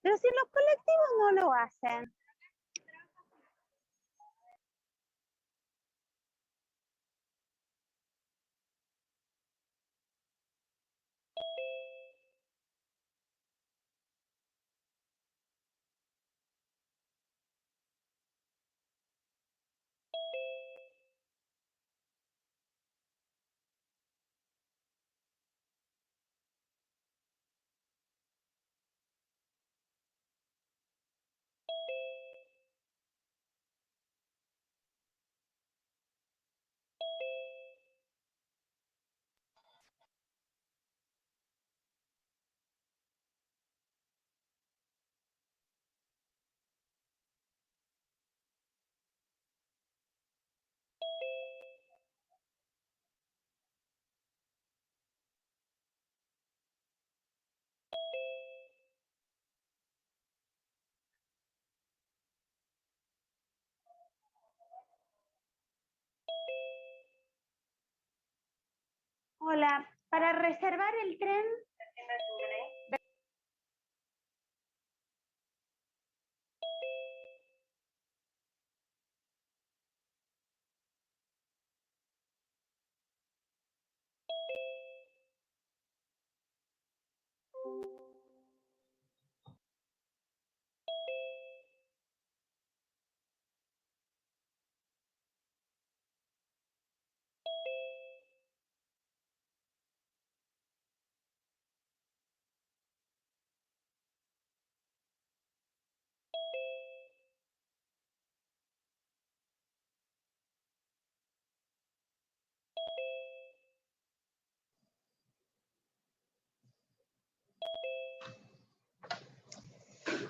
Pero si los colectivos no lo hacen. Hola, para reservar el tren.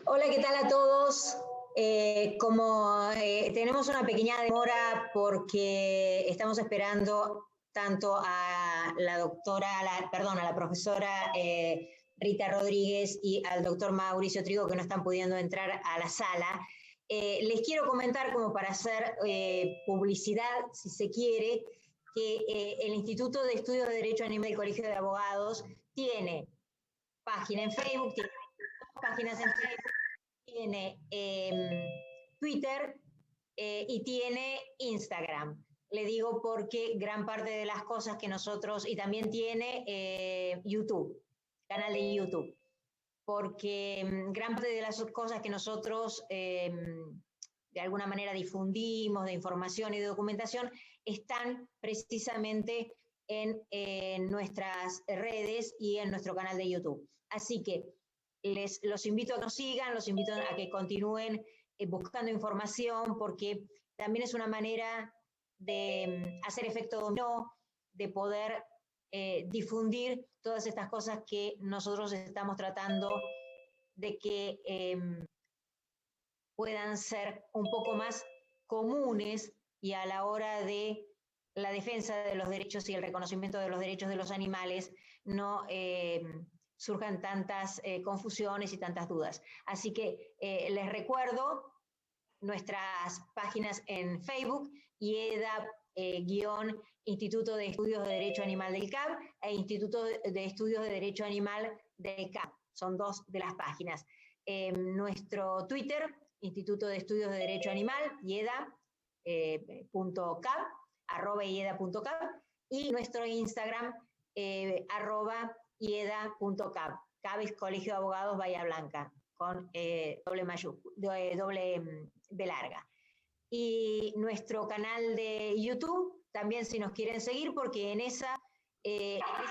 Hola, ¿qué tal a todos? Tenemos una pequeña demora porque estamos esperando tanto a la profesora Rita Rodríguez y al doctor Mauricio Trigo, que no están pudiendo entrar a la sala. Les quiero comentar, como para hacer publicidad, si se quiere, que el Instituto de Estudios de Derecho Animal del Colegio de Abogados tiene página en Facebook, tiene dos páginas en Facebook, tiene Twitter y tiene Instagram. Le digo porque gran parte de las cosas que nosotros, y también tiene YouTube, canal de YouTube, porque gran parte de las cosas que nosotros de alguna manera difundimos, de información y de documentación, están precisamente en nuestras redes y en nuestro canal de YouTube. Así que los invito a que nos sigan, los invito a que continúen buscando información, porque también es una manera de hacer efecto dominó, de poder difundir todas estas cosas que nosotros estamos tratando de que puedan ser un poco más comunes, y a la hora de la defensa de los derechos y el reconocimiento de los derechos de los animales no surjan tantas confusiones y tantas dudas. Así que les recuerdo nuestras páginas en Facebook, IEDA Instituto de Estudios de Derecho Animal del CAB e Instituto de Estudios de Derecho Animal del CAB. Son dos de las páginas. Nuestro Twitter, Instituto de Estudios de Derecho Animal, IEDA.cab, @IEDA.cab, y nuestro Instagram, @IEDA.cab. CAB es Colegio de Abogados Bahía Blanca, con doble B larga. Y nuestro canal de YouTube, también, si nos quieren seguir, porque en ese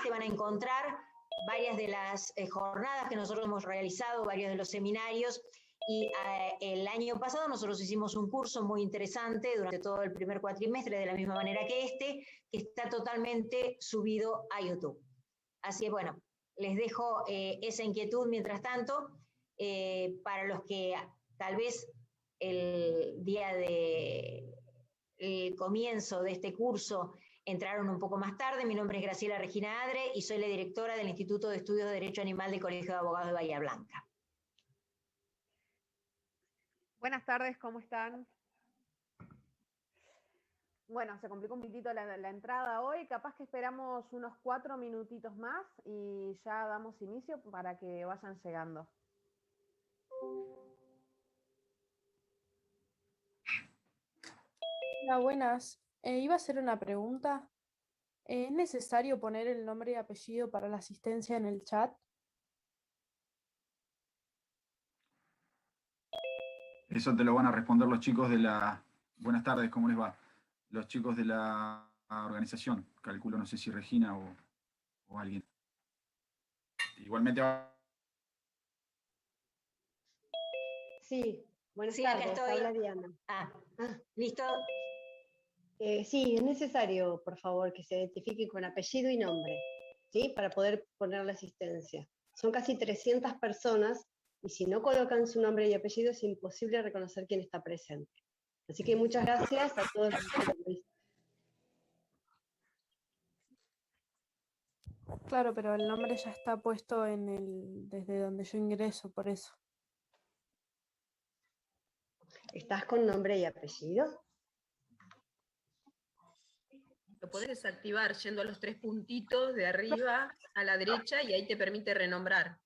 van a encontrar varias de las jornadas que nosotros hemos realizado, varios de los seminarios, y el año pasado nosotros hicimos un curso muy interesante durante todo el primer cuatrimestre, de la misma manera que que está totalmente subido a YouTube. Así que bueno, les dejo esa inquietud mientras tanto, para los que tal vez el día del comienzo de este curso entraron un poco más tarde. Mi nombre es Graciela Regina Adre y soy la directora del Instituto de Estudios de Derecho Animal del Colegio de Abogados de Bahía Blanca. Buenas tardes, ¿cómo están? Bueno, se complicó un poquitito la entrada hoy, capaz que esperamos unos 4 minutitos más y ya damos inicio para que vayan llegando. Hola, buenas. Iba a hacer una pregunta. ¿Es necesario poner el nombre y apellido para la asistencia en el chat? Eso te lo van a responder los chicos de la... Buenas tardes, ¿cómo les va? Los chicos de la organización. Calculo, no sé si Regina o alguien. Igualmente va... Sí, buenas Sí, acá tardes, estoy. habla Diana. ¿Listo? Sí, es necesario, por favor, que se identifiquen con apellido y nombre, ¿sí? Para poder poner la asistencia. Son casi 300 personas y si no colocan su nombre y apellido es imposible reconocer quién está presente. Así que muchas gracias a todos los que Claro, pero el nombre ya está puesto desde donde yo ingreso, por eso. ¿Estás con nombre y apellido? Lo podés desactivar yendo a los 3 puntitos de arriba a la derecha y ahí te permite renombrar.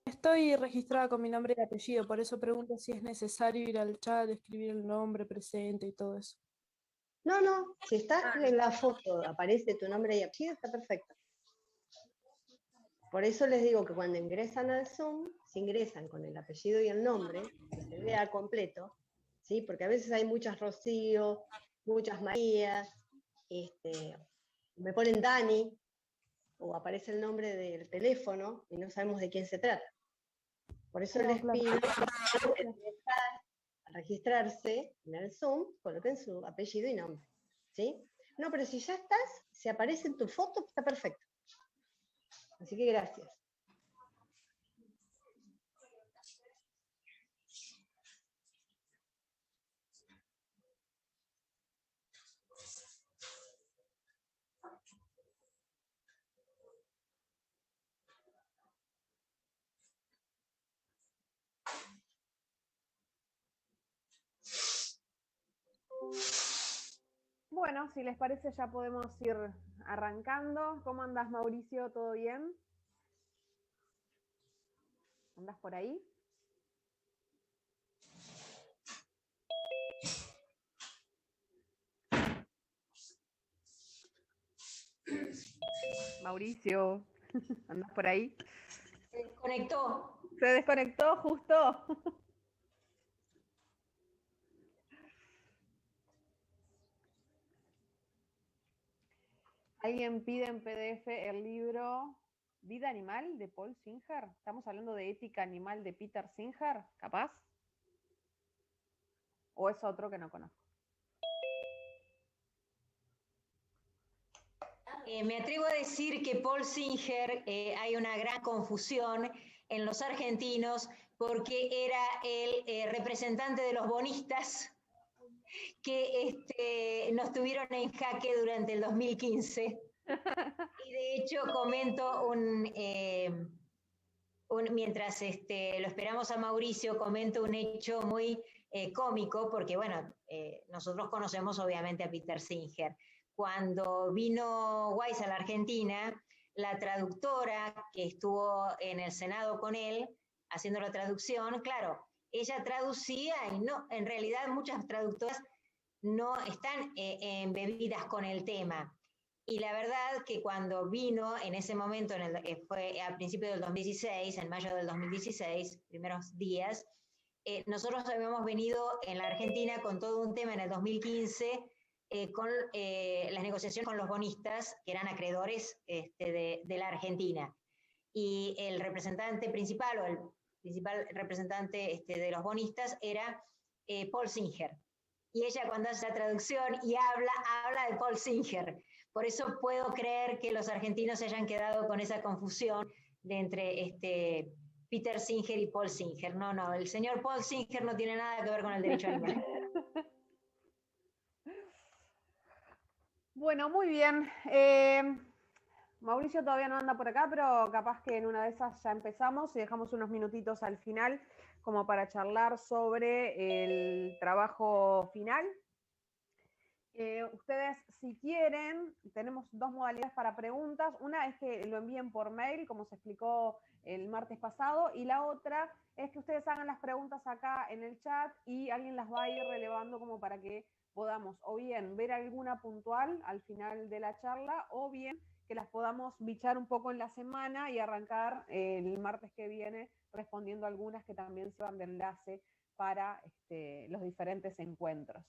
Estoy registrada con mi nombre y apellido, por eso pregunto si es necesario ir al chat, escribir el nombre presente y todo eso. No, si estás en la foto, aparece tu nombre y apellido, está perfecto. Por eso les digo que cuando ingresan al Zoom, si ingresan con el apellido y el nombre, que se vea completo, ¿sí? Porque a veces hay muchas Rocío, muchas Marías, me ponen Dani, o aparece el nombre del teléfono y no sabemos de quién se trata. Por eso les pido que al registrarse en el Zoom, coloquen su apellido y nombre, ¿sí? No, pero si ya estás, si aparece en tu foto, está perfecto. Así que gracias. Bueno, si les parece ya podemos ir arrancando. ¿Cómo andas, Mauricio? ¿Todo bien? ¿Andas por ahí? Mauricio, ¿andas por ahí? Se desconectó. ¿Se desconectó justo? Alguien pide en PDF el libro Vida Animal de Paul Singer. Estamos hablando de Ética Animal de Peter Singer, ¿capaz? ¿O es otro que no conozco? Me atrevo a decir que Paul Singer, hay una gran confusión en los argentinos porque era el representante de los bonistas que nos tuvieron en jaque durante el 2015. Y de hecho comento mientras lo esperamos a Mauricio, comento un hecho muy cómico, porque bueno, nosotros conocemos obviamente a Peter Singer. Cuando vino Weiss a la Argentina, la traductora que estuvo en el Senado con él, haciendo la traducción, claro, ella traducía y no, en realidad muchas traductoras no están embebidas con el tema. Y la verdad que cuando vino en ese momento, fue a principios del 2016, en mayo del 2016, primeros días, nosotros habíamos venido en la Argentina con todo un tema en el 2015, con las negociaciones con los bonistas, que eran acreedores de la Argentina. Y el representante principal, o el principal representante de los bonistas, era Paul Singer. Y ella cuando hace la traducción y habla de Paul Singer. Por eso puedo creer que los argentinos se hayan quedado con esa confusión de entre Peter Singer y Paul Singer. No, el señor Paul Singer no tiene nada que ver con el derecho animal. Bueno, muy bien. Mauricio todavía no anda por acá, pero capaz que en una de esas ya empezamos y dejamos unos minutitos al final como para charlar sobre el trabajo final. Ustedes, si quieren, tenemos dos modalidades para preguntas. Una es que lo envíen por mail, como se explicó el martes pasado, y la otra es que ustedes hagan las preguntas acá en el chat y alguien las va a ir relevando como para que podamos o bien ver alguna puntual al final de la charla o bien que las podamos bichar un poco en la semana y arrancar el martes que viene respondiendo algunas que también sirvan de enlace para los diferentes encuentros.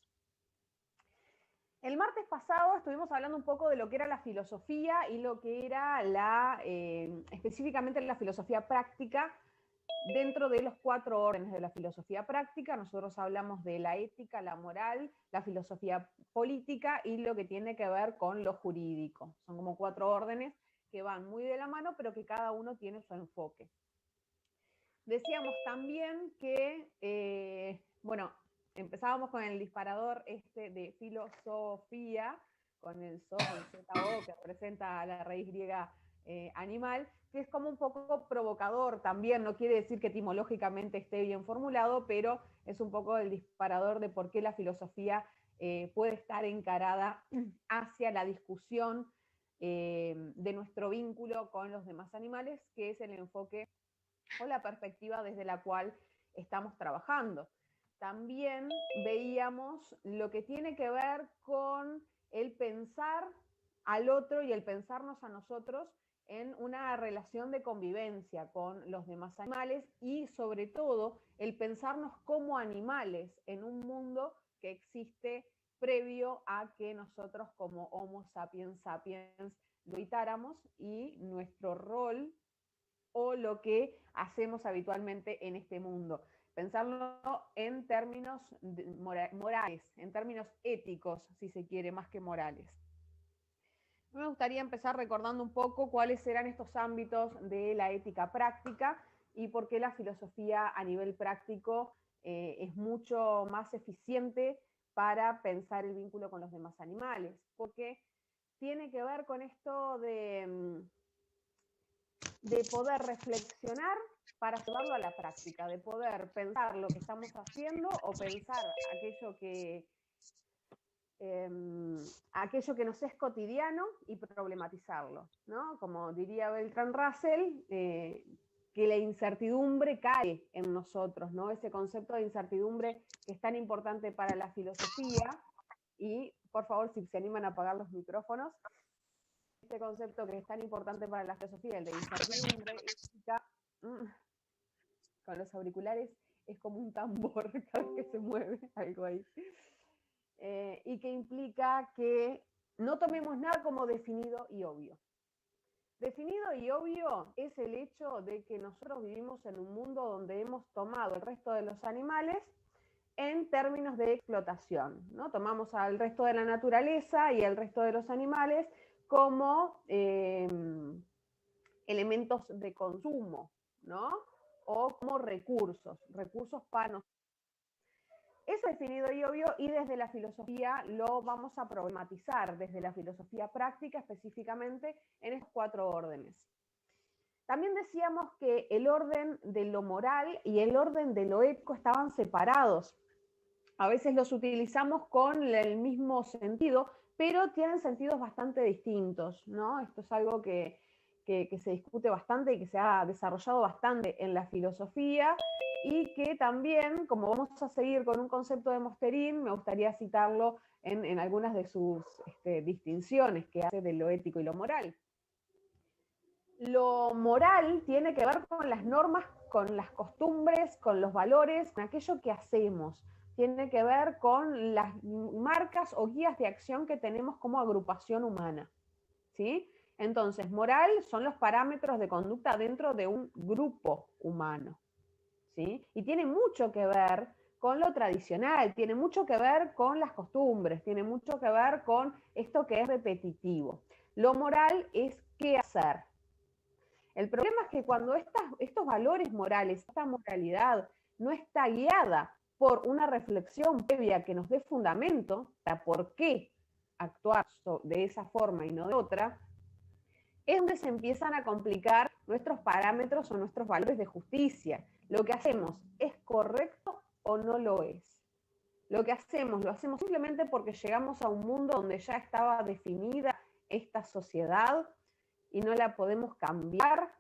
El martes pasado estuvimos hablando un poco de lo que era la filosofía y lo que era específicamente la filosofía práctica dentro de los 4 órdenes de la filosofía práctica. Nosotros hablamos de la ética, la moral, la filosofía política y lo que tiene que ver con lo jurídico. Son como 4 órdenes que van muy de la mano, pero que cada uno tiene su enfoque. Decíamos también que, empezábamos con el disparador de filosofía, con el so, el ZO, que representa a la raíz griega animal, que es como un poco provocador también, no quiere decir que etimológicamente esté bien formulado, pero es un poco el disparador de por qué la filosofía puede estar encarada hacia la discusión de nuestro vínculo con los demás animales, que es el enfoque o la perspectiva desde la cual estamos trabajando. También veíamos lo que tiene que ver con el pensar al otro y el pensarnos a nosotros en una relación de convivencia con los demás animales y sobre todo el pensarnos como animales en un mundo que existe previo a que nosotros como Homo sapiens sapiens lo habitáramos y nuestro rol o lo que hacemos habitualmente en este mundo. Pensarlo en términos morales, en términos éticos, si se quiere, más que morales. Me gustaría empezar recordando un poco cuáles eran estos ámbitos de la ética práctica y por qué la filosofía a nivel práctico es mucho más eficiente para pensar el vínculo con los demás animales, porque tiene que ver con esto de poder reflexionar para llevarlo a la práctica, de poder pensar lo que estamos haciendo o pensar aquello que nos es cotidiano y problematizarlo, ¿no? Como diría Bertrand Russell, que la incertidumbre cae en nosotros, ¿no? Ese concepto de incertidumbre que es tan importante para la filosofía, y por favor, si se animan a apagar los micrófonos, este concepto que es tan importante para la filosofía, el de incertidumbre, con los auriculares es como un tambor cada vez que se mueve algo ahí. Y que implica que no tomemos nada como definido y obvio. Definido y obvio es el hecho de que nosotros vivimos en un mundo donde hemos tomado el resto de los animales en términos de explotación, ¿no? Tomamos al resto de la naturaleza y al resto de los animales como elementos de consumo, ¿no? O como recursos para nosotros. Eso es definido y obvio, y desde la filosofía lo vamos a problematizar, desde la filosofía práctica específicamente en estos 4 órdenes. También decíamos que el orden de lo moral y el orden de lo ético estaban separados. A veces los utilizamos con el mismo sentido, pero tienen sentidos bastante distintos, ¿no? Esto es algo que se discute bastante y que se ha desarrollado bastante en la filosofía, y que también, como vamos a seguir con un concepto de Mosterin, me gustaría citarlo en algunas de sus distinciones que hace de lo ético y lo moral. Lo moral tiene que ver con las normas, con las costumbres, con los valores, con aquello que hacemos. Tiene que ver con las marcas o guías de acción que tenemos como agrupación humana, ¿sí? Entonces, moral son los parámetros de conducta dentro de un grupo humano, ¿sí? Y tiene mucho que ver con lo tradicional, tiene mucho que ver con las costumbres, tiene mucho que ver con esto que es repetitivo. Lo moral es qué hacer. El problema es que cuando estos valores morales, esta moralidad, no está guiada por una reflexión previa que nos dé fundamento para por qué actuar de esa forma y no de otra, es donde se empiezan a complicar nuestros parámetros o nuestros valores de justicia. Lo que hacemos, ¿es correcto o no lo es? lo que hacemos, lo hacemos simplemente porque llegamos a un mundo donde ya estaba definida esta sociedad y no la podemos cambiar.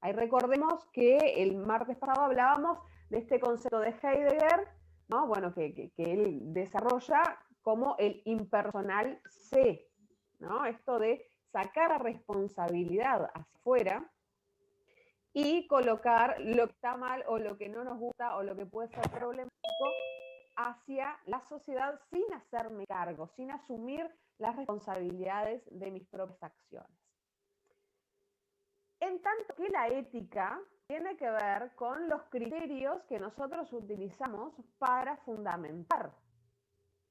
Ahí recordemos que el martes pasado hablábamos de este concepto de Heidegger, ¿no? Bueno, que él desarrolla como el impersonal C, ¿no? Esto de sacar la responsabilidad hacia afuera y colocar lo que está mal o lo que no nos gusta o lo que puede ser problemático hacia la sociedad sin hacerme cargo, sin asumir las responsabilidades de mis propias acciones. En tanto que la ética tiene que ver con los criterios que nosotros utilizamos para fundamentar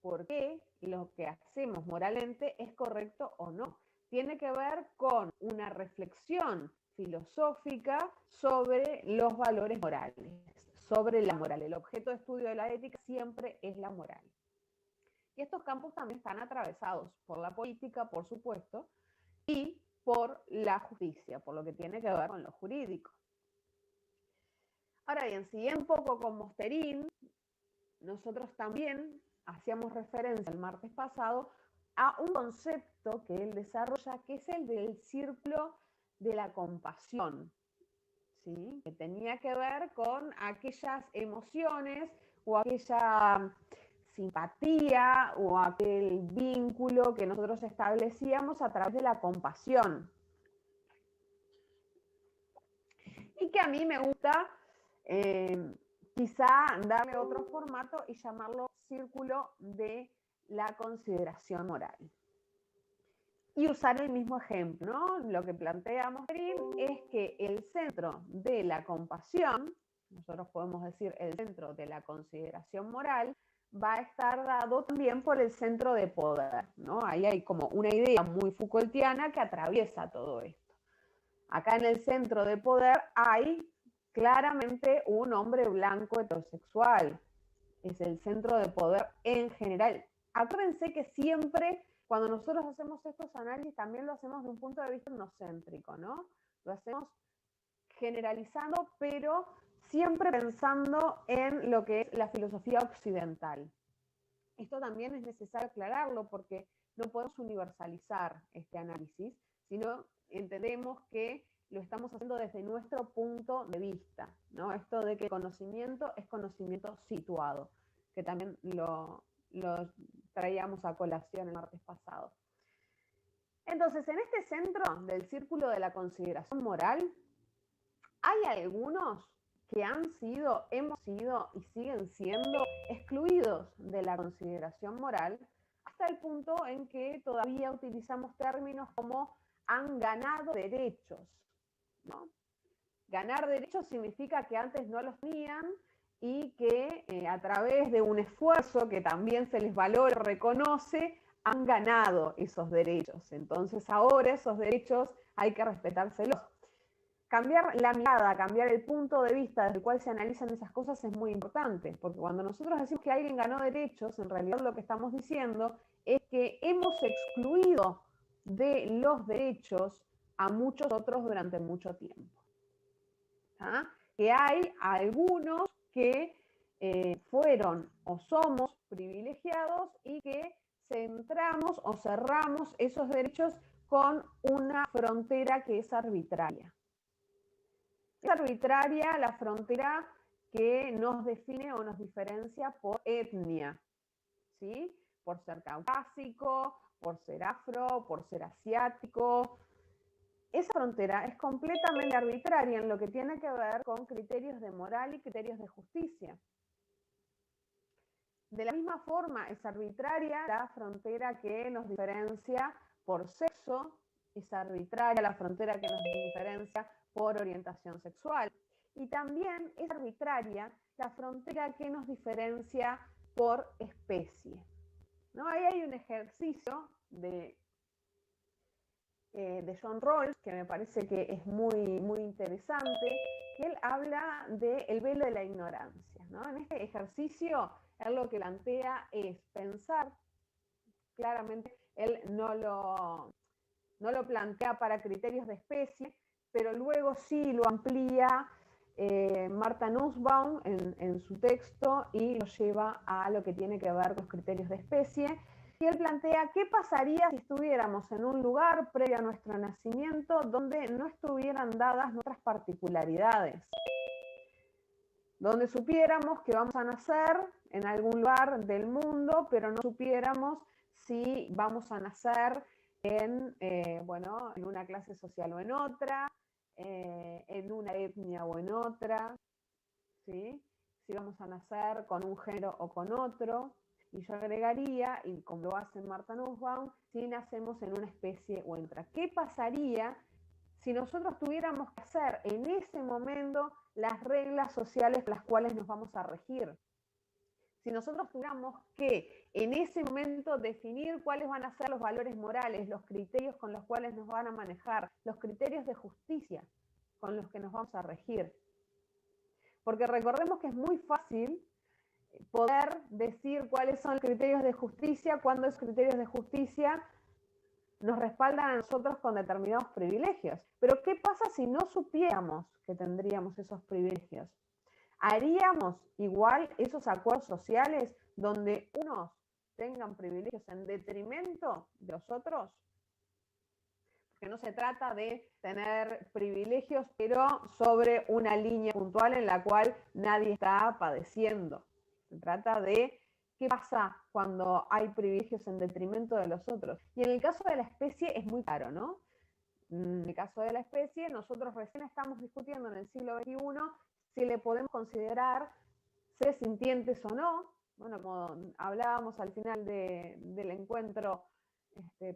por qué lo que hacemos moralmente es correcto o no. Tiene que ver con una reflexión filosófica sobre los valores morales, sobre la moral. El objeto de estudio de la ética siempre es la moral. Y estos campos también están atravesados por la política, por supuesto, y por la justicia, por lo que tiene que ver con lo jurídico. Ahora bien, siguiendo un poco con Mosterin, nosotros también hacíamos referencia el martes pasado a un concepto que él desarrolla, que es el del círculo de la compasión, ¿sí? Que tenía que ver con aquellas emociones o aquella simpatía o aquel vínculo que nosotros establecíamos a través de la compasión. Y que a mí me gusta quizá darle otro formato y llamarlo círculo de la consideración moral. Y usar el mismo ejemplo, ¿no? Lo que plantea Mosterin es que el centro de la compasión, nosotros podemos decir el centro de la consideración moral, va a estar dado también por el centro de poder, ¿no? Ahí hay como una idea muy Foucaultiana que atraviesa todo esto. Acá en el centro de poder hay claramente un hombre blanco heterosexual. Es el centro de poder en general. Acuérdense que siempre, cuando nosotros hacemos estos análisis, también lo hacemos de un punto de vista etnocéntrico, ¿no? Lo hacemos generalizando, pero siempre pensando en lo que es la filosofía occidental. Esto también es necesario aclararlo porque no podemos universalizar este análisis, sino entendemos que lo estamos haciendo desde nuestro punto de vista, ¿no? Esto de que conocimiento es conocimiento situado, que también lo traíamos a colación el martes pasado. Entonces, en este centro del círculo de la consideración moral, hay algunos que han sido, hemos sido y siguen siendo excluidos de la consideración moral, hasta el punto en que todavía utilizamos términos como han ganado derechos, ¿no? Ganar derechos significa que antes no los tenían y que a través de un esfuerzo que también se les valora, reconoce, han ganado esos derechos. Entonces ahora esos derechos hay que respetárselos. Cambiar la mirada, cambiar el punto de vista desde el cual se analizan esas cosas es muy importante, porque cuando nosotros decimos que alguien ganó derechos, en realidad lo que estamos diciendo es que hemos excluido de los derechos a muchos otros durante mucho tiempo. ¿Ah? Que hay algunos que fueron o somos privilegiados y que centramos o cerramos esos derechos con una frontera que es arbitraria. Es arbitraria la frontera que nos define o nos diferencia por etnia, ¿sí? Por ser caucásico, por ser afro, por ser asiático. Esa frontera es completamente arbitraria en lo que tiene que ver con criterios de moral y criterios de justicia. De la misma forma, es arbitraria la frontera que nos diferencia por sexo, es arbitraria la frontera que nos diferencia por orientación sexual. Y también es arbitraria la frontera que nos diferencia por especie, ¿no? Ahí hay un ejercicio de John Rawls que me parece que es muy, muy interesante, que él habla del velo de la ignorancia, ¿no? En este ejercicio, él lo que plantea es pensar, claramente él no lo plantea para criterios de especie, pero luego sí lo amplía Martha Nussbaum en su texto y lo lleva a lo que tiene que ver con los criterios de especie. Y él plantea qué pasaría si estuviéramos en un lugar previo a nuestro nacimiento donde no estuvieran dadas nuestras particularidades, donde supiéramos que vamos a nacer en algún lugar del mundo, pero no supiéramos si vamos a nacer en una clase social o en otra, en una etnia o en otra, ¿sí? Si vamos a nacer con un género o con otro. Y yo agregaría, y como lo hace Martha Nussbaum, si nacemos en una especie o en otra. ¿Qué pasaría si nosotros tuviéramos que hacer en ese momento las reglas sociales con las cuales nos vamos a regir? Si nosotros tuviéramos que en ese momento definir cuáles van a ser los valores morales, los criterios con los cuales nos van a manejar, los criterios de justicia con los que nos vamos a regir. Porque recordemos que es muy fácil poder decir cuáles son los criterios de justicia cuando esos criterios de justicia nos respaldan a nosotros con determinados privilegios. Pero ¿qué pasa si no supiéramos que tendríamos esos privilegios? ¿Haríamos igual esos acuerdos sociales donde unos tengan privilegios en detrimento de los otros? Porque no se trata de tener privilegios, pero sobre una línea puntual en la cual nadie está padeciendo. Se trata de qué pasa cuando hay privilegios en detrimento de los otros. Y en el caso de la especie es muy claro, ¿no? En el caso de la especie, nosotros recién estamos discutiendo en el siglo XXI si le podemos considerar seres sintientes o no. Bueno, como hablábamos al final del encuentro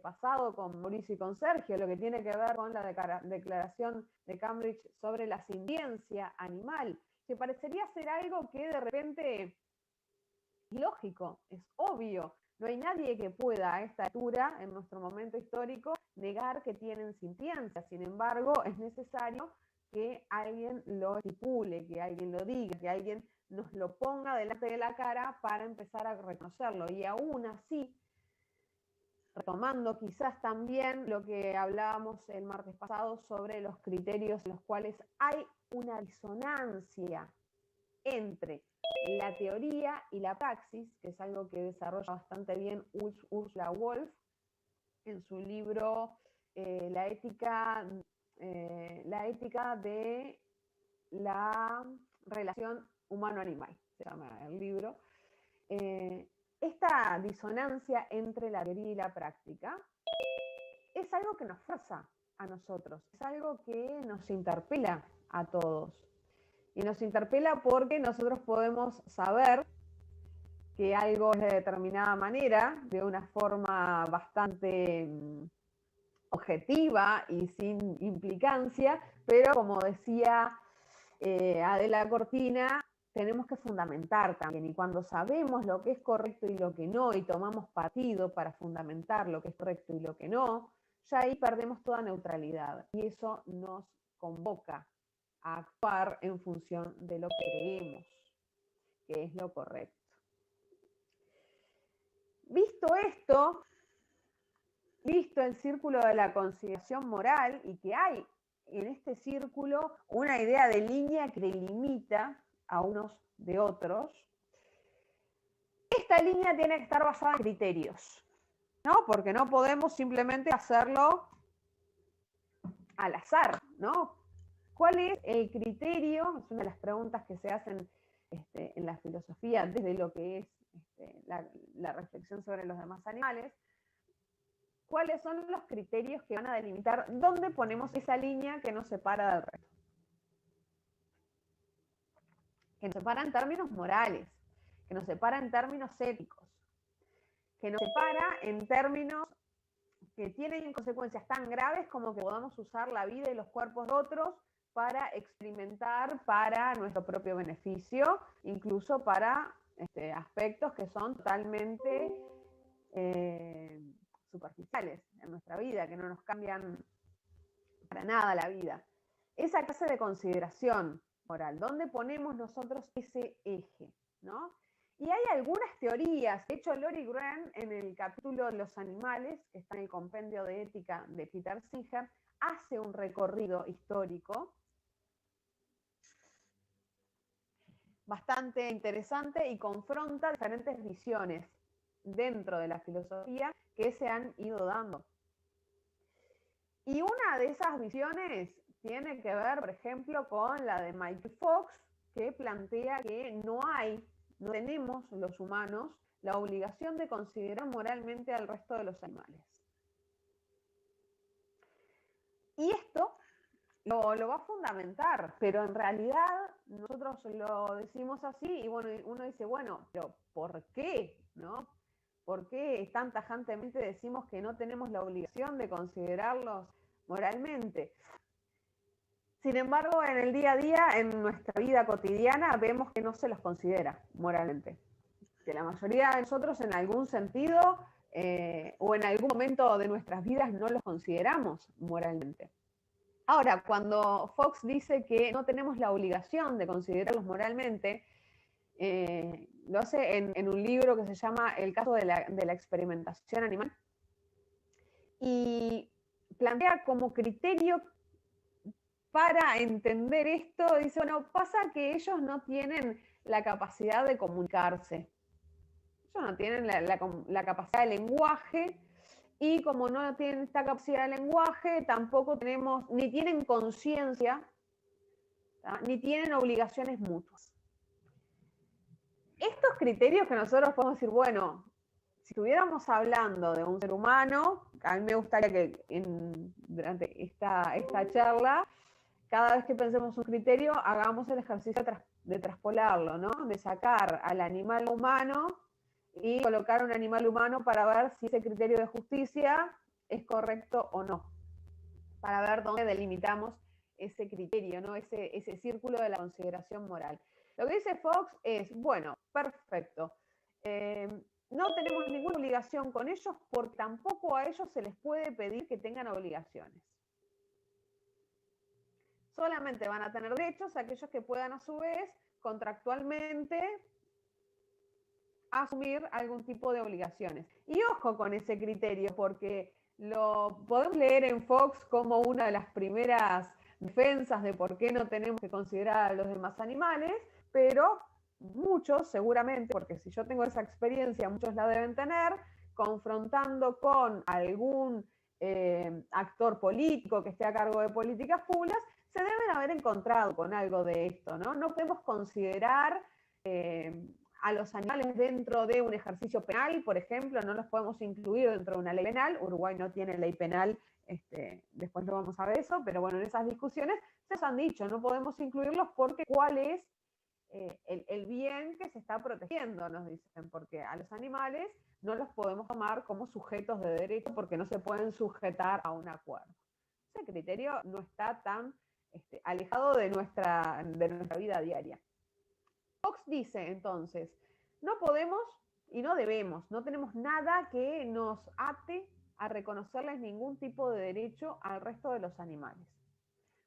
pasado con Mauricio y con Sergio, lo que tiene que ver con la declaración de Cambridge sobre la sintiencia animal, que parecería ser algo que de repente es lógico, es obvio. No hay nadie que pueda a esta altura, en nuestro momento histórico, negar que tienen sintiencia. Sin embargo, es necesario que alguien lo estipule, que alguien lo diga, que alguien nos lo ponga delante de la cara para empezar a reconocerlo. Y aún así, retomando quizás también lo que hablábamos el martes pasado sobre los criterios en los cuales hay una disonancia entre la teoría y la praxis, que es algo que desarrolla bastante bien Ursula Wolf en su libro La ética de la relación humano-animal, se llama el libro. Esta disonancia entre la teoría y la práctica es algo que nos fuerza a nosotros, es algo que nos interpela a todos. Y nos interpela porque nosotros podemos saber que algo es de determinada manera, de una forma bastante objetiva y sin implicancia, pero como decía Adela Cortina, tenemos que fundamentar también, y cuando sabemos lo que es correcto y lo que no, y tomamos partido para fundamentar lo que es correcto y lo que no, ya ahí perdemos toda neutralidad, y eso nos convoca a actuar en función de lo que creemos que es lo correcto. Visto esto, visto el círculo de la consideración moral, y que hay en este círculo una idea de línea que delimita a unos de otros, esta línea tiene que estar basada en criterios, ¿no? Porque no podemos simplemente hacerlo al azar, ¿no? ¿Cuál es el criterio? Es una de las preguntas que se hacen en la filosofía desde lo que es la reflexión sobre los demás animales. ¿Cuáles son los criterios que van a delimitar dónde ponemos esa línea que nos separa del resto? Que nos separa en términos morales, que nos separa en términos éticos, que nos separa en términos que tienen consecuencias tan graves como que podamos usar la vida y los cuerpos de otros para experimentar para nuestro propio beneficio, incluso para aspectos que son totalmente superficiales en nuestra vida, que no nos cambian para nada la vida. Esa clase de consideración moral, ¿dónde ponemos nosotros ese eje? ¿No? Y hay algunas teorías, de hecho Lori Gruen en el capítulo de los animales, que está en el compendio de ética de Peter Singer, hace un recorrido histórico bastante interesante y confronta diferentes visiones dentro de la filosofía que se han ido dando. Y una de esas visiones tiene que ver, por ejemplo, con la de Michael Fox, que plantea que no tenemos los humanos la obligación de considerar moralmente al resto de los animales. Y esto lo va a fundamentar, pero en realidad nosotros lo decimos así y bueno, uno dice, bueno, pero ¿por qué? ¿No? ¿Por qué tan tajantemente decimos que no tenemos la obligación de considerarlos moralmente? Sin embargo, en el día a día, en nuestra vida cotidiana, vemos que no se los considera moralmente. Que la mayoría de nosotros en algún sentido o en algún momento de nuestras vidas no los consideramos moralmente. Ahora, cuando Fox dice que no tenemos la obligación de considerarlos moralmente, lo hace en un libro que se llama El caso de la experimentación animal, y plantea como criterio para entender esto, dice, bueno, pasa que ellos no tienen la capacidad de comunicarse, ellos no tienen la capacidad de lenguaje, y como no tienen esta capacidad de lenguaje, tampoco tenemos, ni tienen conciencia, ni tienen obligaciones mutuas. Estos criterios que nosotros podemos decir, bueno, si estuviéramos hablando de un ser humano, a mí me gustaría que durante esta charla, cada vez que pensemos un criterio, hagamos el ejercicio de traspolarlo, ¿no? De sacar al animal humano y colocar un animal humano para ver si ese criterio de justicia es correcto o no, para ver dónde delimitamos ese criterio, ¿no? Ese círculo de la consideración moral. Lo que dice Fox es, bueno, perfecto, no tenemos ninguna obligación con ellos porque tampoco a ellos se les puede pedir que tengan obligaciones. Solamente van a tener derechos aquellos que puedan a su vez contractualmente asumir algún tipo de obligaciones. Y ojo con ese criterio, porque lo podemos leer en Fox como una de las primeras defensas de por qué no tenemos que considerar a los demás animales, pero muchos seguramente, porque si yo tengo esa experiencia, muchos la deben tener, confrontando con algún actor político que esté a cargo de políticas públicas, se deben haber encontrado con algo de esto, ¿no? No podemos considerar a los animales dentro de un ejercicio penal, por ejemplo, no los podemos incluir dentro de una ley penal. Uruguay no tiene ley penal, después lo vamos a ver eso, pero bueno, en esas discusiones se han dicho, no podemos incluirlos porque ¿cuál es el bien que se está protegiendo? Nos dicen, porque a los animales no los podemos tomar como sujetos de derecho porque no se pueden sujetar a un acuerdo. Ese criterio no está tan alejado de nuestra vida diaria. Fox dice entonces, no podemos y no debemos, no tenemos nada que nos ate a reconocerles ningún tipo de derecho al resto de los animales,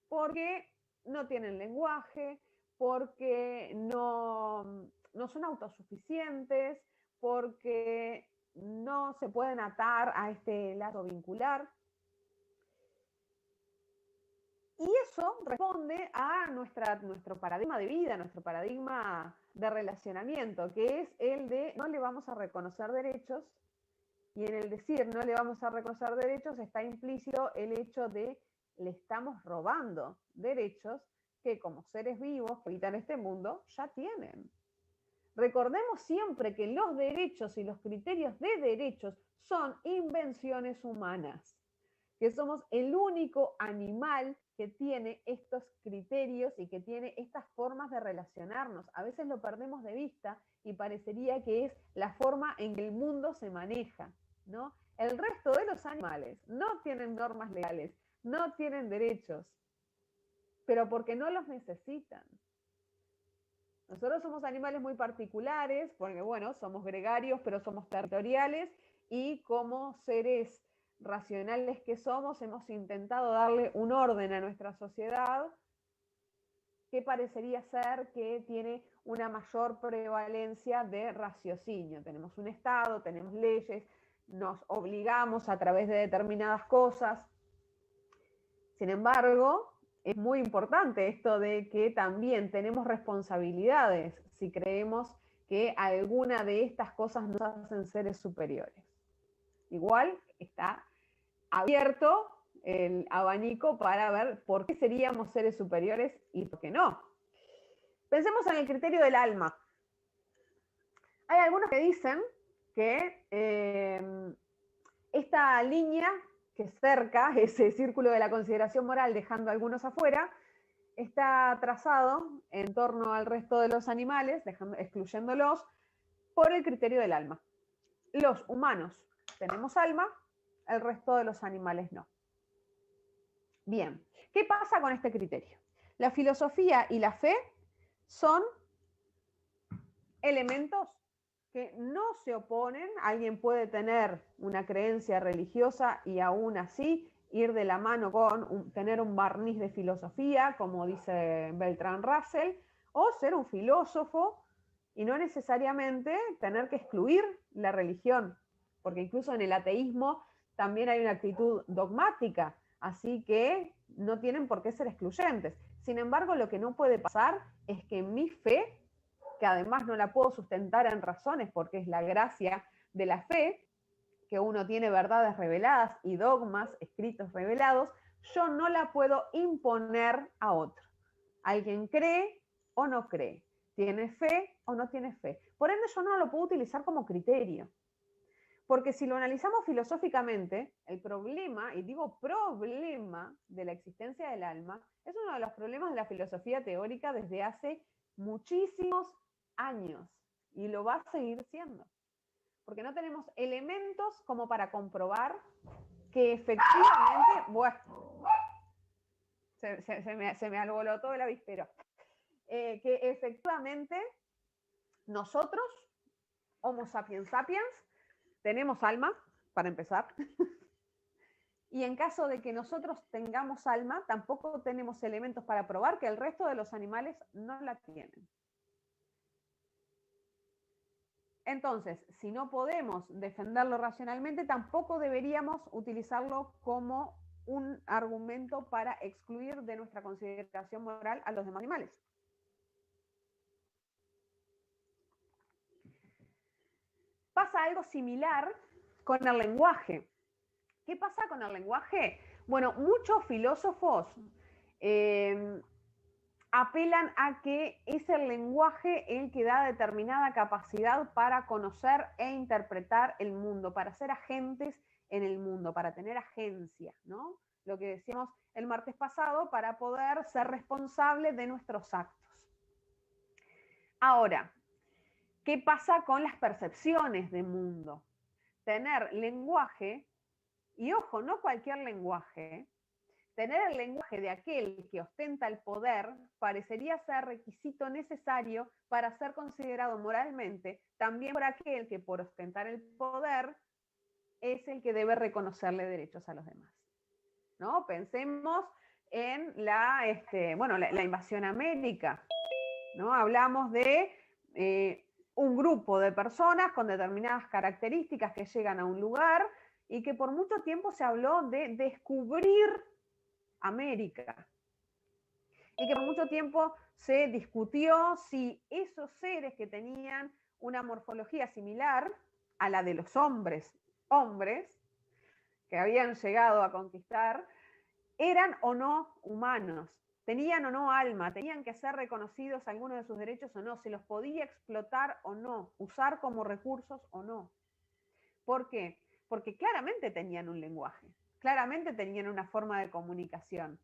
porque no tienen lenguaje, porque no son autosuficientes, porque no se pueden atar a este lazo vincular. Y eso responde a nuestro paradigma de vida, nuestro paradigma de relacionamiento, que es el de no le vamos a reconocer derechos, y en el decir no le vamos a reconocer derechos está implícito el hecho de le estamos robando derechos que como seres vivos que habitan este mundo ya tienen. Recordemos siempre que los derechos y los criterios de derechos son invenciones humanas, que somos el único animal que tiene estos criterios y que tiene estas formas de relacionarnos. A veces lo perdemos de vista y parecería que es la forma en que el mundo se maneja, ¿no? El resto de los animales no tienen normas legales, no tienen derechos, pero porque no los necesitan. Nosotros somos animales muy particulares, porque bueno, somos gregarios, pero somos territoriales, y como seres racionales que somos, hemos intentado darle un orden a nuestra sociedad que parecería ser que tiene una mayor prevalencia de raciocinio. Tenemos un Estado, tenemos leyes, nos obligamos a través de determinadas cosas. Sin embargo, es muy importante esto de que también tenemos responsabilidades si creemos que alguna de estas cosas nos hacen seres superiores. Igual está abierto el abanico para ver por qué seríamos seres superiores y por qué no. Pensemos en el criterio del alma. Hay algunos que dicen que esta línea que cerca ese círculo de la consideración moral, dejando a algunos afuera, está trazado en torno al resto de los animales, excluyéndolos, por el criterio del alma. Los humanos tenemos alma, el resto de los animales no. Bien, ¿qué pasa con este criterio? La filosofía y la fe son elementos que no se oponen. Alguien puede tener una creencia religiosa y aún así ir de la mano con tener un barniz de filosofía, como dice Bertrand Russell, o ser un filósofo y no necesariamente tener que excluir la religión, porque incluso en el ateísmo también hay una actitud dogmática, así que no tienen por qué ser excluyentes. Sin embargo, lo que no puede pasar es que mi fe, que además no la puedo sustentar en razones, porque es la gracia de la fe, que uno tiene verdades reveladas y dogmas escritos revelados, yo no la puedo imponer a otro. Alguien cree o no cree, tiene fe o no tiene fe. Por ende, yo no lo puedo utilizar como criterio. Porque si lo analizamos filosóficamente, el problema, y digo problema, de la existencia del alma, es uno de los problemas de la filosofía teórica desde hace muchísimos años, y lo va a seguir siendo. Porque no tenemos elementos como para comprobar que efectivamente, bueno, se me alborotó el avispero, que efectivamente nosotros, Homo sapiens sapiens, tenemos alma, para empezar, y en caso de que nosotros tengamos alma, tampoco tenemos elementos para probar que el resto de los animales no la tienen. Entonces, si no podemos defenderlo racionalmente, tampoco deberíamos utilizarlo como un argumento para excluir de nuestra consideración moral a los demás animales. Pasa algo similar con el lenguaje. ¿Qué pasa con el lenguaje? Bueno, muchos filósofos apelan a que es el lenguaje el que da determinada capacidad para conocer e interpretar el mundo, para ser agentes en el mundo, para tener agencia, ¿no? Lo que decíamos el martes pasado, para poder ser responsable de nuestros actos. Ahora, ¿qué pasa con las percepciones de mundo? Tener lenguaje, y ojo, no cualquier lenguaje, tener el lenguaje de aquel que ostenta el poder parecería ser requisito necesario para ser considerado moralmente, también por aquel que por ostentar el poder es el que debe reconocerle derechos a los demás, ¿no? Pensemos en la invasión a América, ¿no? Hablamos de un grupo de personas con determinadas características que llegan a un lugar y que por mucho tiempo se habló de descubrir América. Y que por mucho tiempo se discutió si esos seres que tenían una morfología similar a la de los hombres que habían llegado a conquistar, eran o no humanos, tenían o no alma, tenían que ser reconocidos algunos de sus derechos o no, se los podía explotar o no, usar como recursos o no. ¿Por qué? Porque claramente tenían un lenguaje, claramente tenían una forma de comunicación.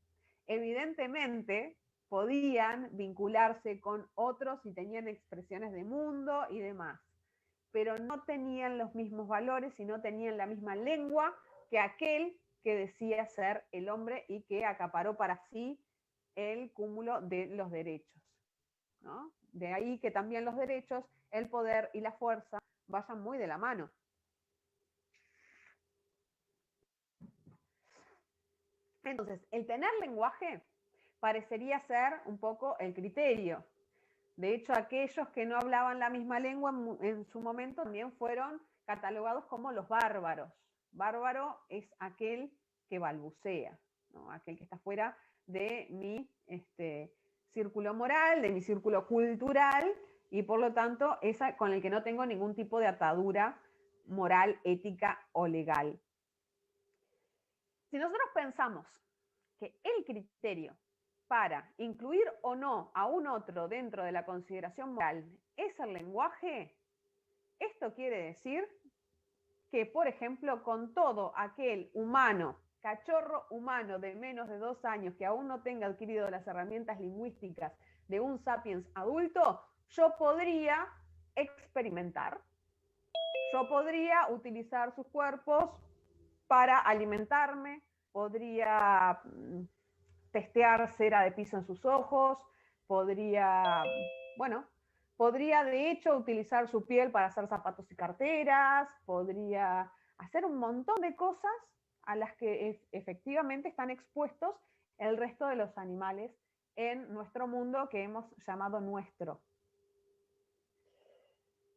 Evidentemente podían vincularse con otros y tenían expresiones de mundo y demás, pero no tenían los mismos valores y no tenían la misma lengua que aquel que decía ser el hombre y que acaparó para sí el cúmulo de los derechos, ¿no? De ahí que también los derechos, el poder y la fuerza vayan muy de la mano. Entonces, el tener lenguaje parecería ser un poco el criterio. De hecho, aquellos que no hablaban la misma lengua en su momento también fueron catalogados como los bárbaros. Bárbaro es aquel que balbucea, ¿no? Aquel que está fuera de mi círculo moral, de mi círculo cultural, y por lo tanto esa con el que no tengo ningún tipo de atadura moral, ética o legal. Si nosotros pensamos que el criterio para incluir o no a un otro dentro de la consideración moral es el lenguaje, esto quiere decir que, por ejemplo, con todo aquel humano, cachorro humano de menos de 2 años que aún no tenga adquirido las herramientas lingüísticas de un sapiens adulto, yo podría experimentar. Yo podría utilizar sus cuerpos para alimentarme, podría testear cera de piso en sus ojos, podría de hecho utilizar su piel para hacer zapatos y carteras, podría hacer un montón de cosas a las que efectivamente están expuestos el resto de los animales en nuestro mundo que hemos llamado nuestro.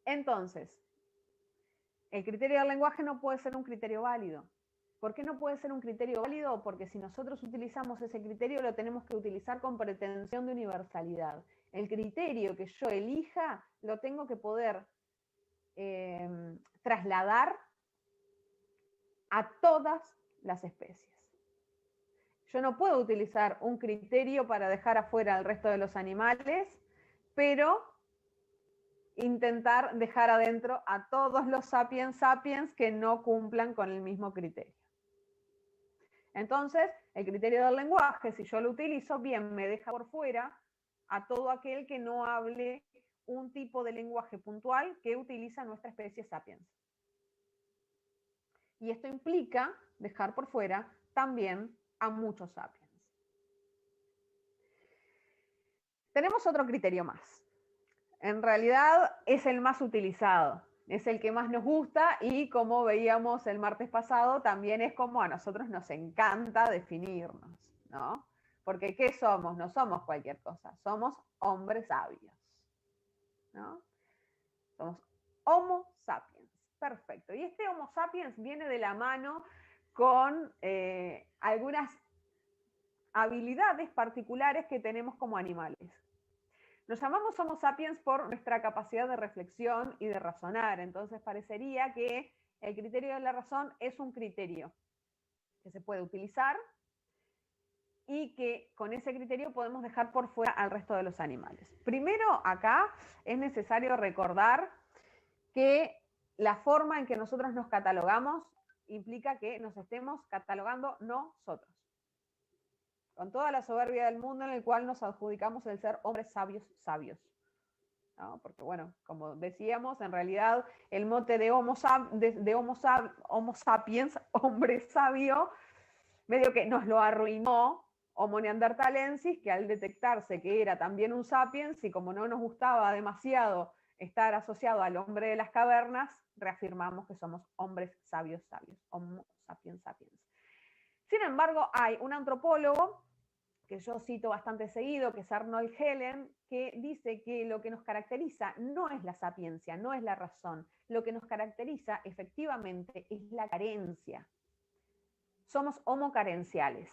Entonces, el criterio del lenguaje no puede ser un criterio válido. ¿Por qué no puede ser un criterio válido? Porque si nosotros utilizamos ese criterio, lo tenemos que utilizar con pretensión de universalidad. El criterio que yo elija, lo tengo que poder trasladar a todas las especies. Yo no puedo utilizar un criterio para dejar afuera al resto de los animales, pero intentar dejar adentro a todos los sapiens que no cumplan con el mismo criterio. Entonces, el criterio del lenguaje, si yo lo utilizo, bien, me deja por fuera a todo aquel que no hable un tipo de lenguaje puntual que utiliza nuestra especie sapiens. Y esto implica dejar por fuera también a muchos sapiens. Tenemos otro criterio más. En realidad es el más utilizado, es el que más nos gusta y como veíamos el martes pasado, también es como a nosotros nos encanta definirnos, ¿no? Porque ¿qué somos? No somos cualquier cosa, somos hombres sabios, ¿no? Somos Homo sapiens, perfecto. Y este Homo sapiens viene de la mano con algunas habilidades particulares que tenemos como animales. Nos llamamos Homo sapiens por nuestra capacidad de reflexión y de razonar, entonces parecería que el criterio de la razón es un criterio que se puede utilizar y que con ese criterio podemos dejar por fuera al resto de los animales. Primero, acá es necesario recordar que la forma en que nosotros nos catalogamos implica que nos estemos catalogando nosotros, con toda la soberbia del mundo en el cual nos adjudicamos el ser hombres sabios, ¿no? Porque bueno, como decíamos, en realidad el mote de Homo sapiens, hombre sabio, medio que nos lo arruinó Homo neanderthalensis, que al detectarse que era también un sapiens, y como no nos gustaba demasiado estar asociado al hombre de las cavernas, reafirmamos que somos hombres sabios, Homo sapiens sapiens. Sin embargo, hay un antropólogo que yo cito bastante seguido, que es Arnold Helen, que dice que lo que nos caracteriza no es la sapiencia, no es la razón, lo que nos caracteriza efectivamente es la carencia. Somos homocarenciales,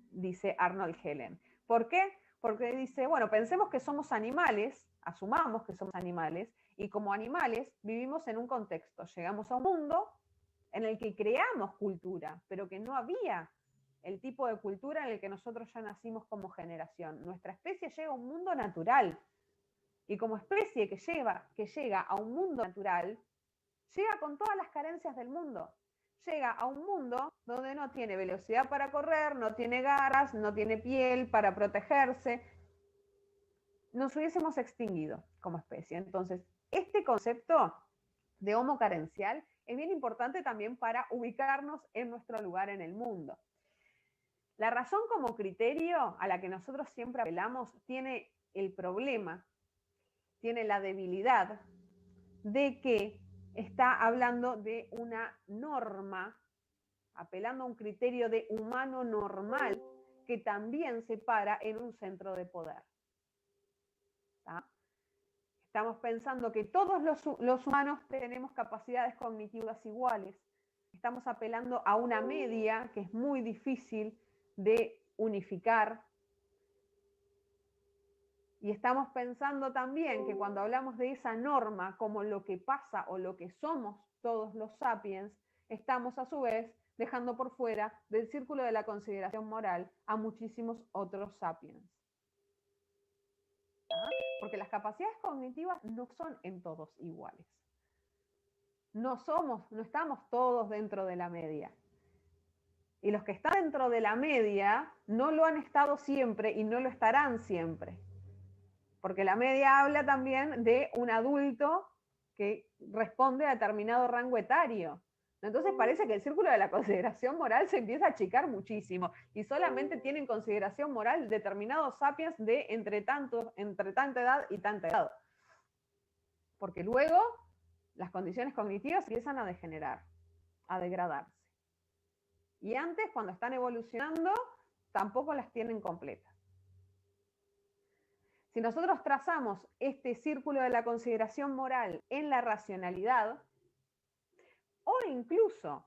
dice Arnold Helen. ¿Por qué? Porque dice, bueno, pensemos que somos animales, asumamos que somos animales, y como animales vivimos en un contexto, llegamos a un mundo en el que creamos cultura, pero que no había el tipo de cultura en el que nosotros ya nacimos como generación. Nuestra especie llega a un mundo natural, y como especie que llega a un mundo natural, llega con todas las carencias del mundo. Llega a un mundo donde no tiene velocidad para correr, no tiene garras, no tiene piel para protegerse. Nos hubiésemos extinguido como especie. Entonces, este concepto de homo carencial es bien importante también para ubicarnos en nuestro lugar en el mundo. La razón como criterio a la que nosotros siempre apelamos tiene el problema, tiene la debilidad de que está hablando de una norma, apelando a un criterio de humano normal que también se para en un centro de poder. ¿Está? Estamos pensando que todos los humanos tenemos capacidades cognitivas iguales. Estamos apelando a una media que es muy difícil de unificar. Y estamos pensando también que cuando hablamos de esa norma como lo que pasa o lo que somos todos los sapiens, estamos a su vez dejando por fuera del círculo de la consideración moral a muchísimos otros sapiens. ¿Ah? Porque las capacidades cognitivas no son en todos iguales. No estamos todos dentro de la media. Y los que están dentro de la media no lo han estado siempre y no lo estarán siempre. Porque la media habla también de un adulto que responde a determinado rango etario. Entonces parece que el círculo de la consideración moral se empieza a achicar muchísimo y solamente tienen consideración moral determinados sapiens de entre tanta edad y tanta edad. Porque luego las condiciones cognitivas empiezan a degenerar, a degradarse. Y antes, cuando están evolucionando, tampoco las tienen completas. Si nosotros trazamos este círculo de la consideración moral en la racionalidad, o incluso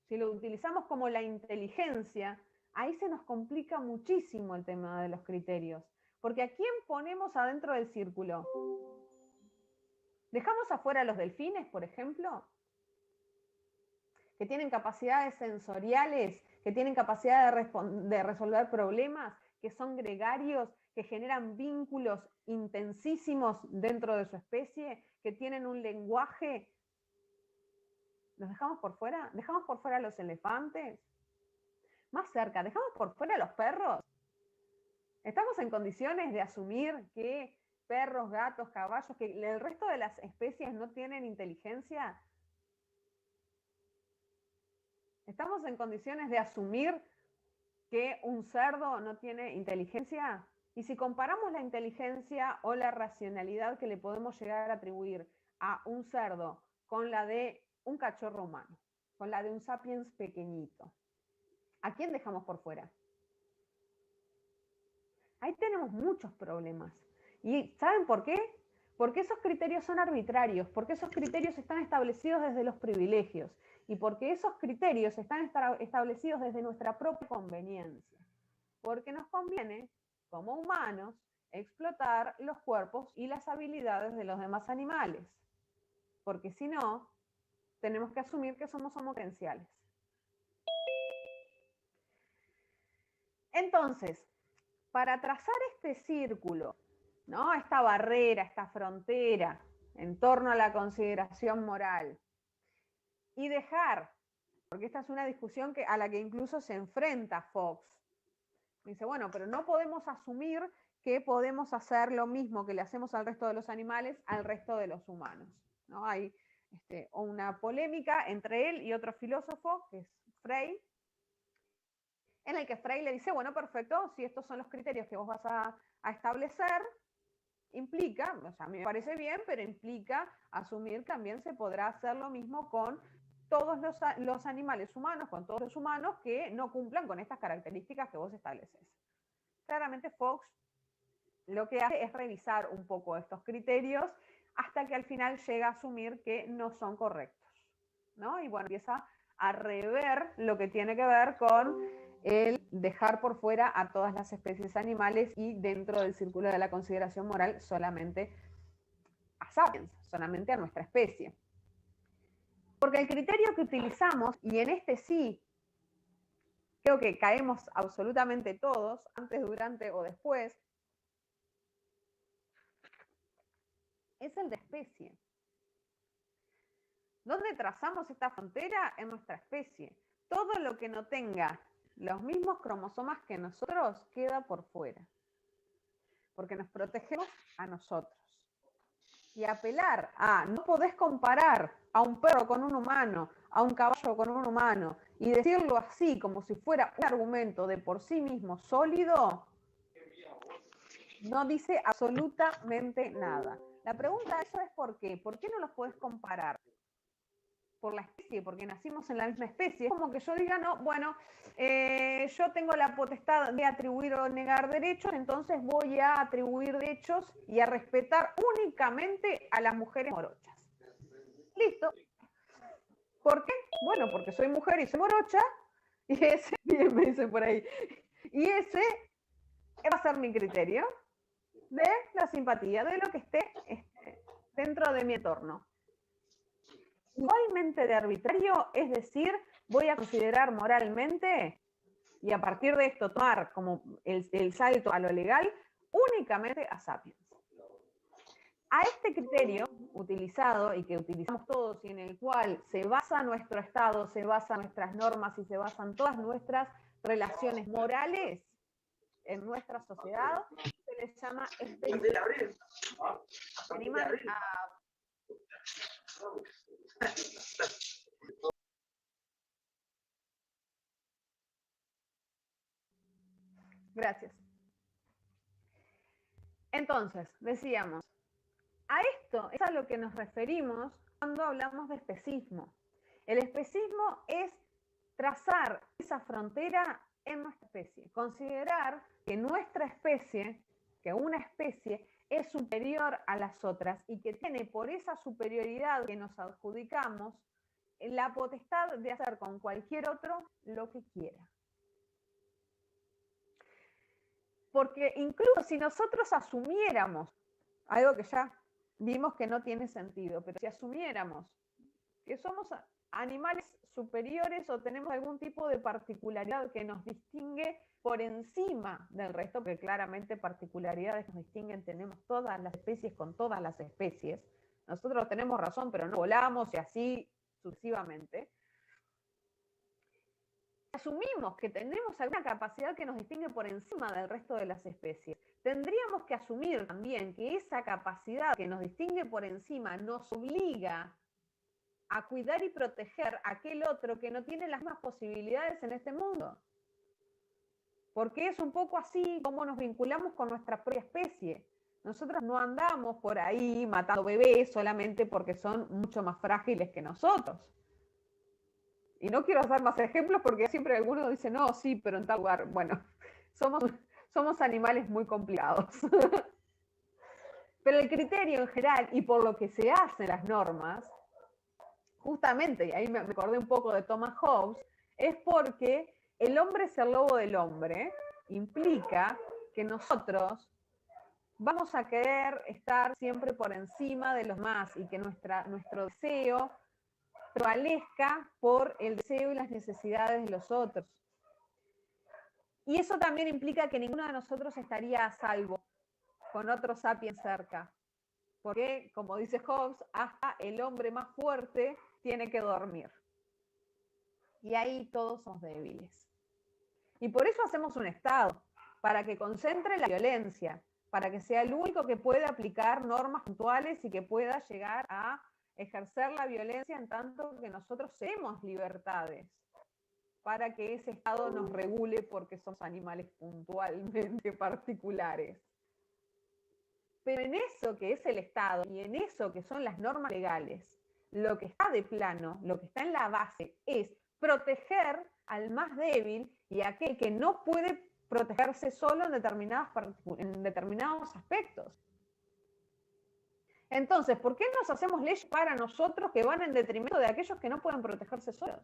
si lo utilizamos como la inteligencia, ahí se nos complica muchísimo el tema de los criterios. Porque ¿a quién ponemos adentro del círculo? ¿Dejamos afuera a los delfines, por ejemplo? Que tienen capacidades sensoriales, que tienen capacidad de resolver problemas, que son gregarios, que generan vínculos intensísimos dentro de su especie, que tienen un lenguaje. ¿Los dejamos por fuera? ¿Dejamos por fuera a los elefantes? Más cerca, ¿dejamos por fuera a los perros? ¿Estamos en condiciones de asumir que perros, gatos, caballos, que el resto de las especies no tienen inteligencia? ¿Estamos en condiciones de asumir que un cerdo no tiene inteligencia? Y si comparamos la inteligencia o la racionalidad que le podemos llegar a atribuir a un cerdo con la de un cachorro humano, con la de un sapiens pequeñito, ¿a quién dejamos por fuera? Ahí tenemos muchos problemas. ¿Y saben por qué? Porque esos criterios son arbitrarios, porque esos criterios están establecidos desde los privilegios y porque esos criterios están establecidos desde nuestra propia conveniencia. Porque nos conviene, como humanos, explotar los cuerpos y las habilidades de los demás animales. Porque si no, tenemos que asumir que somos homopotenciales. Entonces, para trazar este círculo, ¿no? Esta barrera, esta frontera en torno a la consideración moral, y dejar, porque esta es una discusión a la que incluso se enfrenta Fox. Dice, bueno, pero no podemos asumir que podemos hacer lo mismo que le hacemos al resto de los animales al resto de los humanos, ¿no? Hay una polémica entre él y otro filósofo, que es Frey, en el que Frey le dice, bueno, perfecto, si estos son los criterios que vos vas a establecer, implica, o sea, a mí me parece bien, pero implica asumir que también se podrá hacer lo mismo con todos los animales humanos, con todos los humanos que no cumplan con estas características que vos estableces. Claramente Fox lo que hace es revisar un poco estos criterios hasta que al final llega a asumir que no son correctos, ¿no? Y bueno, empieza a rever lo que tiene que ver con el dejar por fuera a todas las especies animales y dentro del círculo de la consideración moral solamente a sapiens, solamente a nuestra especie. Porque el criterio que utilizamos, y en este sí, creo que caemos absolutamente todos, antes, durante o después, es el de especie. ¿Dónde trazamos esta frontera? En nuestra especie. Todo lo que no tenga los mismos cromosomas que nosotros queda por fuera. Porque nos protegemos a nosotros. Y apelar a no podés comparar a un perro con un humano, a un caballo con un humano, y decirlo así como si fuera un argumento de por sí mismo sólido, no dice absolutamente nada. La pregunta de eso es ¿por qué? ¿Por qué no los podés comparar? Por la especie, porque nacimos en la misma especie. Es como que yo diga, no, bueno, yo tengo la potestad de atribuir o negar derechos, entonces voy a atribuir derechos y a respetar únicamente a las mujeres morochas. Listo. ¿Por qué? Bueno, porque soy mujer y soy morocha, y ese, bien me dicen por ahí, Y ese va a ser mi criterio de la simpatía, de lo que esté dentro de mi entorno. Igualmente de arbitrario, es decir, voy a considerar moralmente, y a partir de esto tomar como el salto a lo legal, únicamente a Sapiens. A este criterio utilizado y que utilizamos todos y en el cual se basa nuestro Estado, se basan nuestras normas y se basan todas nuestras relaciones morales en nuestra sociedad, se les llama especie. ¿Se animan a... Gracias. Entonces, decíamos, a esto es a lo que nos referimos cuando hablamos de especismo. El especismo es trazar esa frontera en nuestra especie, considerar que nuestra especie, que una especie es superior a las otras y que tiene por esa superioridad que nos adjudicamos la potestad de hacer con cualquier otro lo que quiera. Porque incluso si nosotros asumiéramos, algo que ya vimos que no tiene sentido, pero si asumiéramos que somos animales superiores o tenemos algún tipo de particularidad que nos distingue por encima del resto, porque claramente particularidades que nos distinguen tenemos todas las especies con todas las especies, nosotros tenemos razón, pero no volamos y así sucesivamente. Asumimos que tenemos alguna capacidad que nos distingue por encima del resto de las especies. Tendríamos que asumir también que esa capacidad que nos distingue por encima nos obliga a cuidar y proteger a aquel otro que no tiene las mismas posibilidades en este mundo. Porque es un poco así como nos vinculamos con nuestra propia especie. Nosotros no andamos por ahí matando bebés solamente porque son mucho más frágiles que nosotros. Y no quiero hacer más ejemplos porque siempre alguno dice, no, sí, pero en tal lugar. Bueno, somos animales muy complicados. Pero el criterio en general, y por lo que se hacen las normas, justamente, y ahí me acordé un poco de Thomas Hobbes, es porque el hombre ser lobo del hombre implica que nosotros vamos a querer estar siempre por encima de los demás y que nuestro deseo prevalezca por el deseo y las necesidades de los otros. Y eso también implica que ninguno de nosotros estaría a salvo con otro sapiens cerca. Porque, como dice Hobbes, hasta el hombre más fuerte tiene que dormir. Y ahí todos somos débiles. Y por eso hacemos un Estado, para que concentre la violencia, para que sea el único que pueda aplicar normas puntuales y que pueda llegar a ejercer la violencia en tanto que nosotros tenemos libertades para que ese Estado nos regule porque somos animales puntualmente particulares. Pero en eso que es el Estado y en eso que son las normas legales, lo que está de plano, lo que está en la base es proteger al más débil y a aquel que no puede protegerse solo en determinados aspectos. Entonces, ¿por qué nos hacemos leyes para nosotros que van en detrimento de aquellos que no pueden protegerse solos?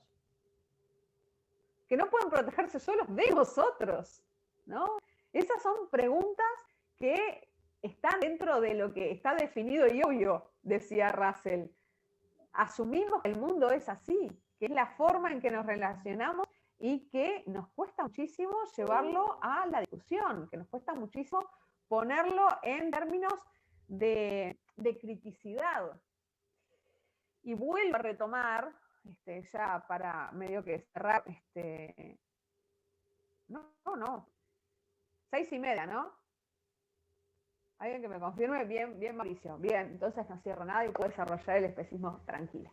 Que no pueden protegerse solos de nosotros, ¿no? Esas son preguntas que están dentro de lo que está definido y obvio, decía Russell. Asumimos que el mundo es así, que es la forma en que nos relacionamos y que nos cuesta muchísimo llevarlo a la discusión, que nos cuesta muchísimo ponerlo en términos de criticidad. Y vuelvo a retomar, ya para medio que cerrar, 6:30, ¿no? Alguien que me confirme, bien Mauricio, bien, entonces no cierro nada y puedo desarrollar el especismo tranquila.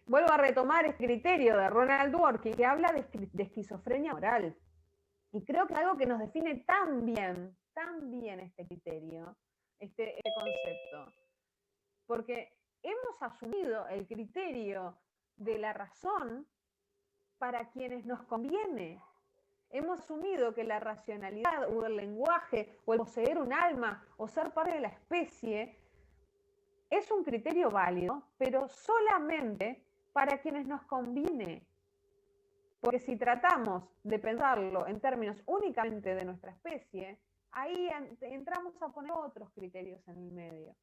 Vuelvo a retomar el criterio de Ronald Dworkin que habla de esquizofrenia moral. Y creo que es algo que nos define tan bien este criterio, este concepto. Porque hemos asumido el criterio de la razón para quienes nos conviene. Hemos asumido que la racionalidad o el lenguaje o el poseer un alma o ser parte de la especie es un criterio válido, pero solamente para quienes nos conviene. Porque si tratamos de pensarlo en términos únicamente de nuestra especie, ahí entramos a poner otros criterios en el medio,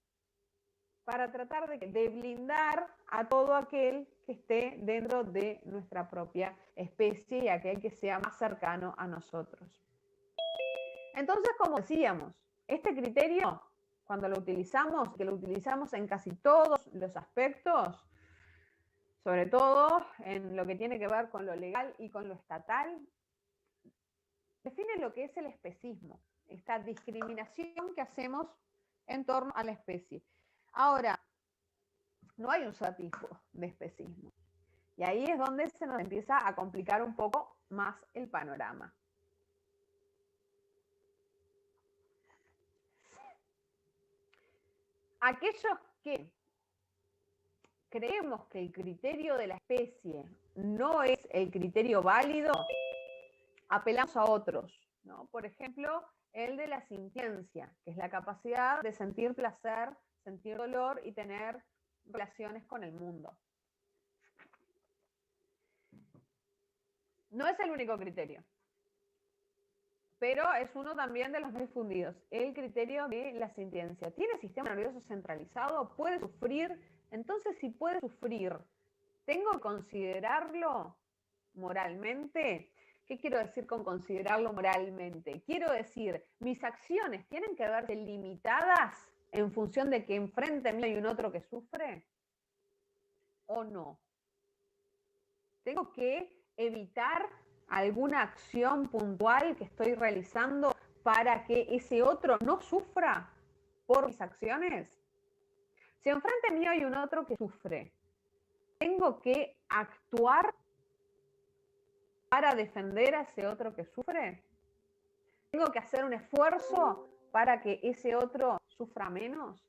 para tratar de blindar a todo aquel que esté dentro de nuestra propia especie y aquel que sea más cercano a nosotros. Entonces, como decíamos, este criterio, cuando lo utilizamos, que lo utilizamos en casi todos los aspectos, sobre todo en lo que tiene que ver con lo legal y con lo estatal, define lo que es el especismo, esta discriminación que hacemos en torno a la especie. Ahora, no hay un solo tipo de especismo. Y ahí es donde se nos empieza a complicar un poco más el panorama. Aquellos que creemos que el criterio de la especie no es el criterio válido, apelamos a otros, ¿no? Por ejemplo, el de la sintiencia, que es la capacidad de sentir placer, sentir dolor y tener relaciones con el mundo. No es el único criterio, pero es uno también de los más difundidos, el criterio de la sintiencia. ¿Tiene sistema nervioso centralizado? ¿Puede sufrir? Entonces, si puede sufrir, ¿tengo que considerarlo moralmente? ¿Qué quiero decir con considerarlo moralmente? Quiero decir, mis acciones tienen que verse limitadas en función de que enfrente mío hay un otro que sufre, ¿o no? ¿Tengo que evitar alguna acción puntual que estoy realizando para que ese otro no sufra por mis acciones? Si enfrente mío hay un otro que sufre, ¿tengo que actuar para defender a ese otro que sufre? ¿Tengo que hacer un esfuerzo para que ese otro sufra menos?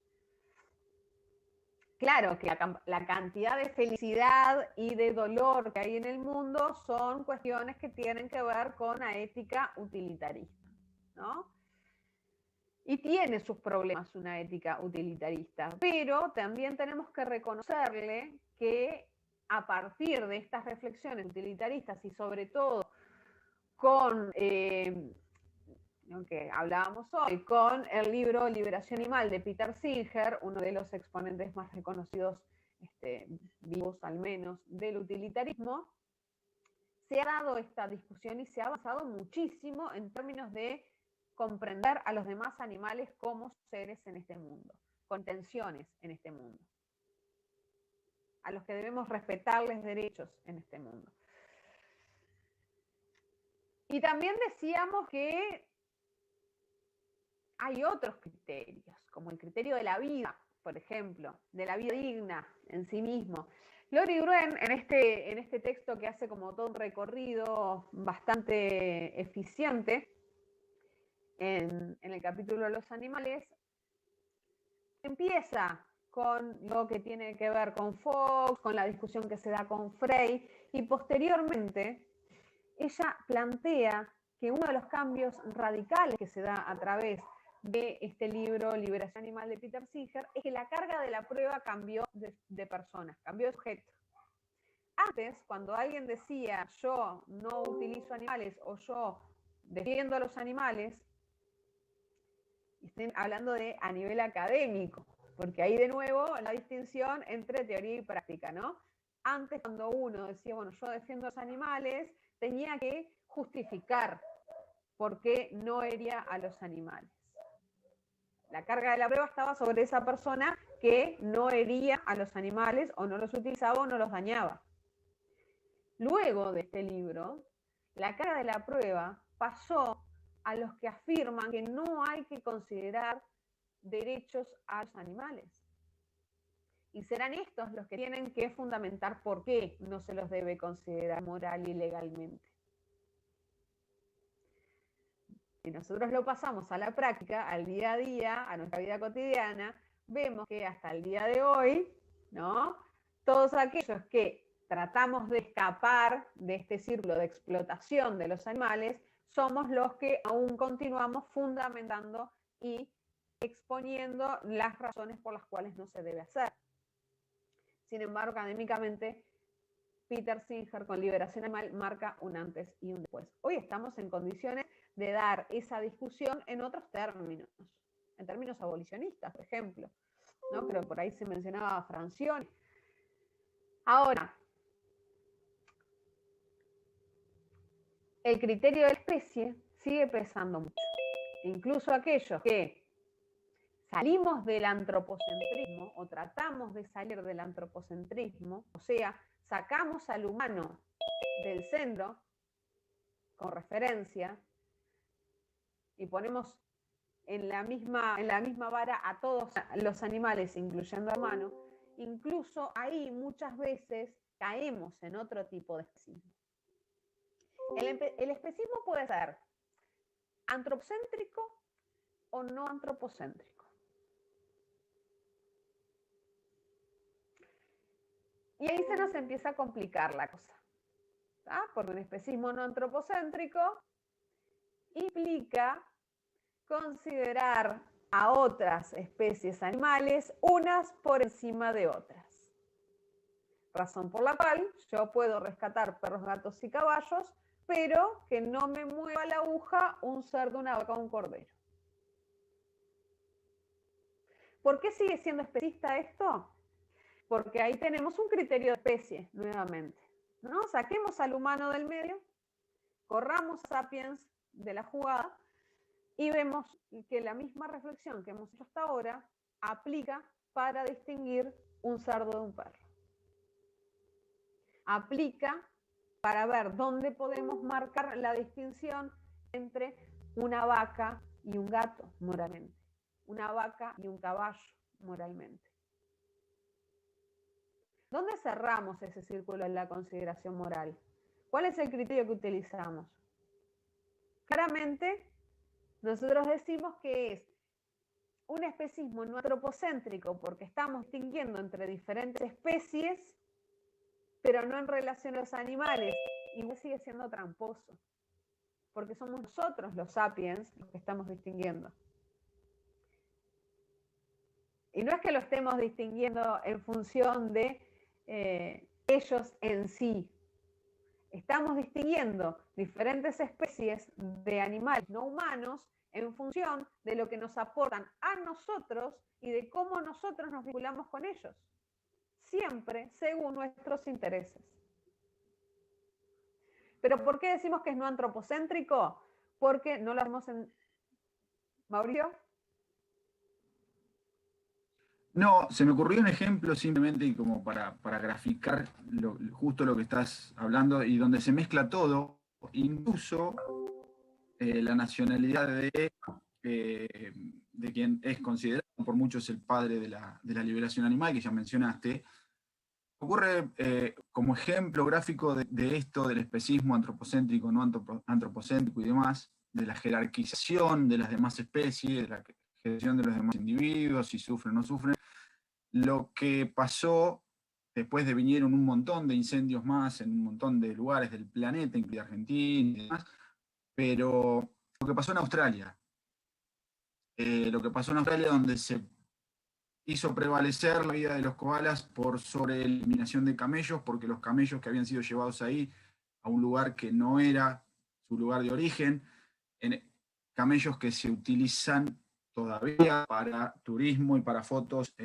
Claro que la cantidad de felicidad y de dolor que hay en el mundo son cuestiones que tienen que ver con la ética utilitarista, ¿no? Y tiene sus problemas una ética utilitarista, pero también tenemos que reconocerle que a partir de estas reflexiones utilitaristas y sobre todo con lo que hablábamos hoy, con el libro Liberación Animal de Peter Singer, uno de los exponentes más reconocidos, vivos al menos, del utilitarismo, se ha dado esta discusión y se ha avanzado muchísimo en términos de comprender a los demás animales como seres en este mundo, con tensiones en este mundo, a los que debemos respetarles derechos en este mundo. Y también decíamos que hay otros criterios, como el criterio de la vida, por ejemplo, de la vida digna en sí mismo. Lori Gruen, en este texto que hace como todo un recorrido bastante eficiente, en el capítulo de los animales, empieza con lo que tiene que ver con Fox, con la discusión que se da con Frey, y posteriormente ella plantea que uno de los cambios radicales que se da a través de este libro Liberación Animal de Peter Singer es que la carga de la prueba cambió de personas, cambió de sujeto. Antes, cuando alguien decía yo no utilizo animales o yo defiendo a los animales, estén hablando de a nivel académico, porque ahí de nuevo la distinción entre teoría y práctica, ¿no? Antes, cuando uno decía, bueno, yo defiendo a los animales, tenía que justificar por qué no hería a los animales. La carga de la prueba estaba sobre esa persona que no hería a los animales o no los utilizaba o no los dañaba. Luego de este libro, la carga de la prueba pasó a los que afirman que no hay que considerar derechos a los animales. Y serán estos los que tienen que fundamentar por qué no se los debe considerar moral y legalmente. Si nosotros lo pasamos a la práctica, al día a día, a nuestra vida cotidiana, vemos que hasta el día de hoy, ¿no? Todos aquellos que tratamos de escapar de este círculo de explotación de los animales, somos los que aún continuamos fundamentando y exponiendo las razones por las cuales no se debe hacer. Sin embargo, académicamente Peter Singer con Liberación Animal marca un antes y un después. Hoy estamos en condiciones de dar esa discusión en otros términos, en términos abolicionistas, por ejemplo, ¿no? Pero por ahí se mencionaba a Francione. Ahora, el criterio de la especie sigue pesando mucho. Incluso aquellos que salimos del antropocentrismo o tratamos de salir del antropocentrismo, o sea, sacamos al humano del centro con referencia y ponemos en la misma vara a todos los animales, incluyendo al humano, incluso ahí muchas veces caemos en otro tipo de especismo. El especismo puede ser antropocéntrico o no antropocéntrico. Y ahí se nos empieza a complicar la cosa, ¿tá? Porque un especismo no antropocéntrico implica considerar a otras especies animales unas por encima de otras. Razón por la cual yo puedo rescatar perros, gatos y caballos, pero que no me mueva la aguja un cerdo, una vaca o un cordero. ¿Por qué sigue siendo especista esto? Porque ahí tenemos un criterio de especie, nuevamente, ¿no? Saquemos al humano del medio, corramos Sapiens de la jugada y vemos que la misma reflexión que hemos hecho hasta ahora aplica para distinguir un cerdo de un perro. Aplica para ver dónde podemos marcar la distinción entre una vaca y un gato, moralmente. Una vaca y un caballo, moralmente. ¿Dónde cerramos ese círculo en la consideración moral? ¿Cuál es el criterio que utilizamos? Claramente, nosotros decimos que es un especismo no antropocéntrico porque estamos distinguiendo entre diferentes especies, pero no en relación a los animales. Igual sigue siendo tramposo, porque somos nosotros los sapiens los que estamos distinguiendo. Y no es que lo estemos distinguiendo en función de ellos en sí. Estamos distinguiendo diferentes especies de animales no humanos en función de lo que nos aportan a nosotros y de cómo nosotros nos vinculamos con ellos. Siempre según nuestros intereses. ¿Pero por qué decimos que es no antropocéntrico? Porque no lo hacemos en... ¿Mauricio? No, se me ocurrió un ejemplo simplemente como para graficar justo lo que estás hablando y donde se mezcla todo, incluso la nacionalidad de quien es considerado por muchos el padre de la liberación animal, que ya mencionaste. Ocurre como ejemplo gráfico de esto, del especismo antropocéntrico, no antropocéntrico y demás, de la jerarquización de las demás especies, de la gestión de los demás individuos, si sufren o no sufren. Lo que pasó después de vinieron un montón de incendios más en un montón de lugares del planeta, incluida Argentina y demás, pero lo que pasó en Australia, donde se hizo prevalecer la vida de los koalas por sobre eliminación de camellos, porque los camellos que habían sido llevados ahí a un lugar que no era su lugar de origen, camellos que se utilizan todavía para turismo y para fotos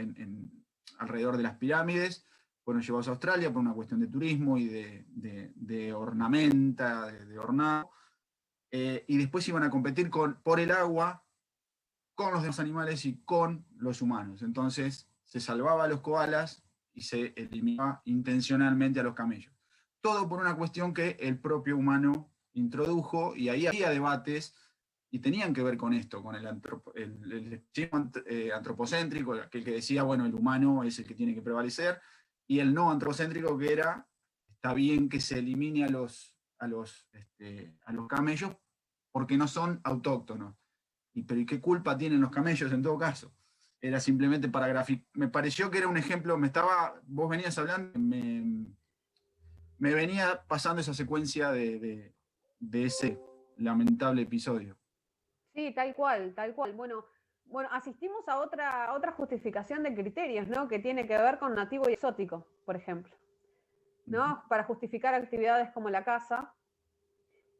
alrededor de las pirámides, fueron llevados a Australia por una cuestión de turismo y de ornamenta, de ornado, y después iban a competir por el agua con los demás animales y con los humanos. Entonces se salvaba a los koalas y se eliminaba intencionalmente a los camellos. Todo por una cuestión que el propio humano introdujo, y ahí había debates y tenían que ver con esto, con el especismo antropocéntrico, aquel que decía, bueno, el humano es el que tiene que prevalecer, y el no antropocéntrico, que era, está bien que se elimine a los camellos porque no son autóctonos. Pero ¿y qué culpa tienen los camellos en todo caso? Era simplemente para graficar. Me pareció que era un ejemplo, vos venías hablando, me venía pasando esa secuencia de ese lamentable episodio. Sí, tal cual, tal cual. Bueno, asistimos a otra justificación de criterios, ¿no? Que tiene que ver con nativo y exótico, por ejemplo. ¿no? Para justificar actividades como la caza.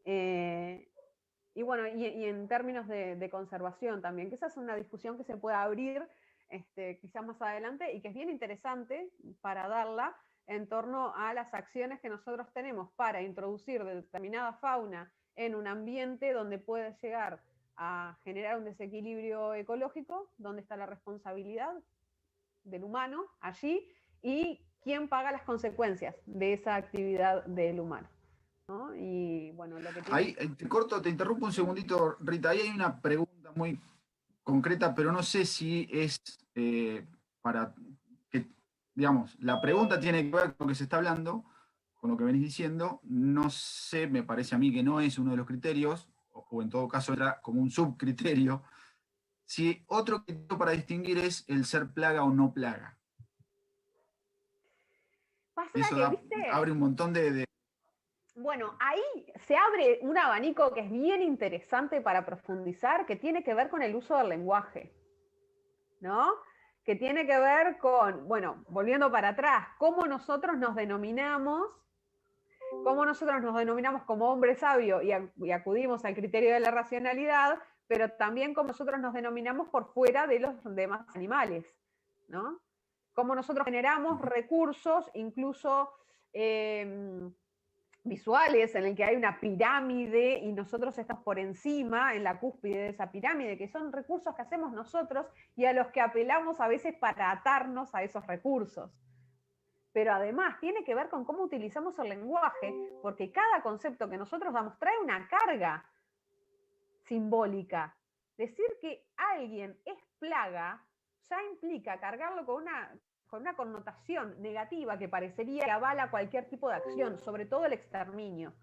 Y bueno, y en términos de conservación también, que esa es una discusión que se puede abrir quizás más adelante y que es bien interesante para darla en torno a las acciones que nosotros tenemos para introducir determinada fauna en un ambiente donde puede llegar a generar un desequilibrio ecológico, dónde está la responsabilidad del humano allí y quién paga las consecuencias de esa actividad del humano, ¿no? Y bueno, lo que tiene... Ahí te interrumpo un segundito, Rita. Ahí hay una pregunta muy concreta, pero no sé si es para que, digamos, la pregunta tiene que ver con lo que se está hablando, con lo que venís diciendo. No sé, me parece a mí que no es uno de los criterios, o en todo caso era como un subcriterio. Si otro criterio para distinguir es el ser plaga o no plaga. Eso abre un montón de... Bueno, ahí se abre un abanico que es bien interesante para profundizar, que tiene que ver con el uso del lenguaje, ¿no? Que tiene que ver con, bueno, volviendo para atrás, cómo nosotros nos denominamos como hombre sabio y acudimos al criterio de la racionalidad, pero también cómo nosotros nos denominamos por fuera de los demás animales, ¿no? Cómo nosotros generamos recursos, incluso visuales, en el que hay una pirámide y nosotros estamos por encima, en la cúspide de esa pirámide, que son recursos que hacemos nosotros y a los que apelamos a veces para atarnos a esos recursos. Pero además tiene que ver con cómo utilizamos el lenguaje, porque cada concepto que nosotros damos trae una carga simbólica. Decir que alguien es plaga ya implica cargarlo con una connotación negativa que parecería que avala cualquier tipo de acción, sobre todo el exterminio,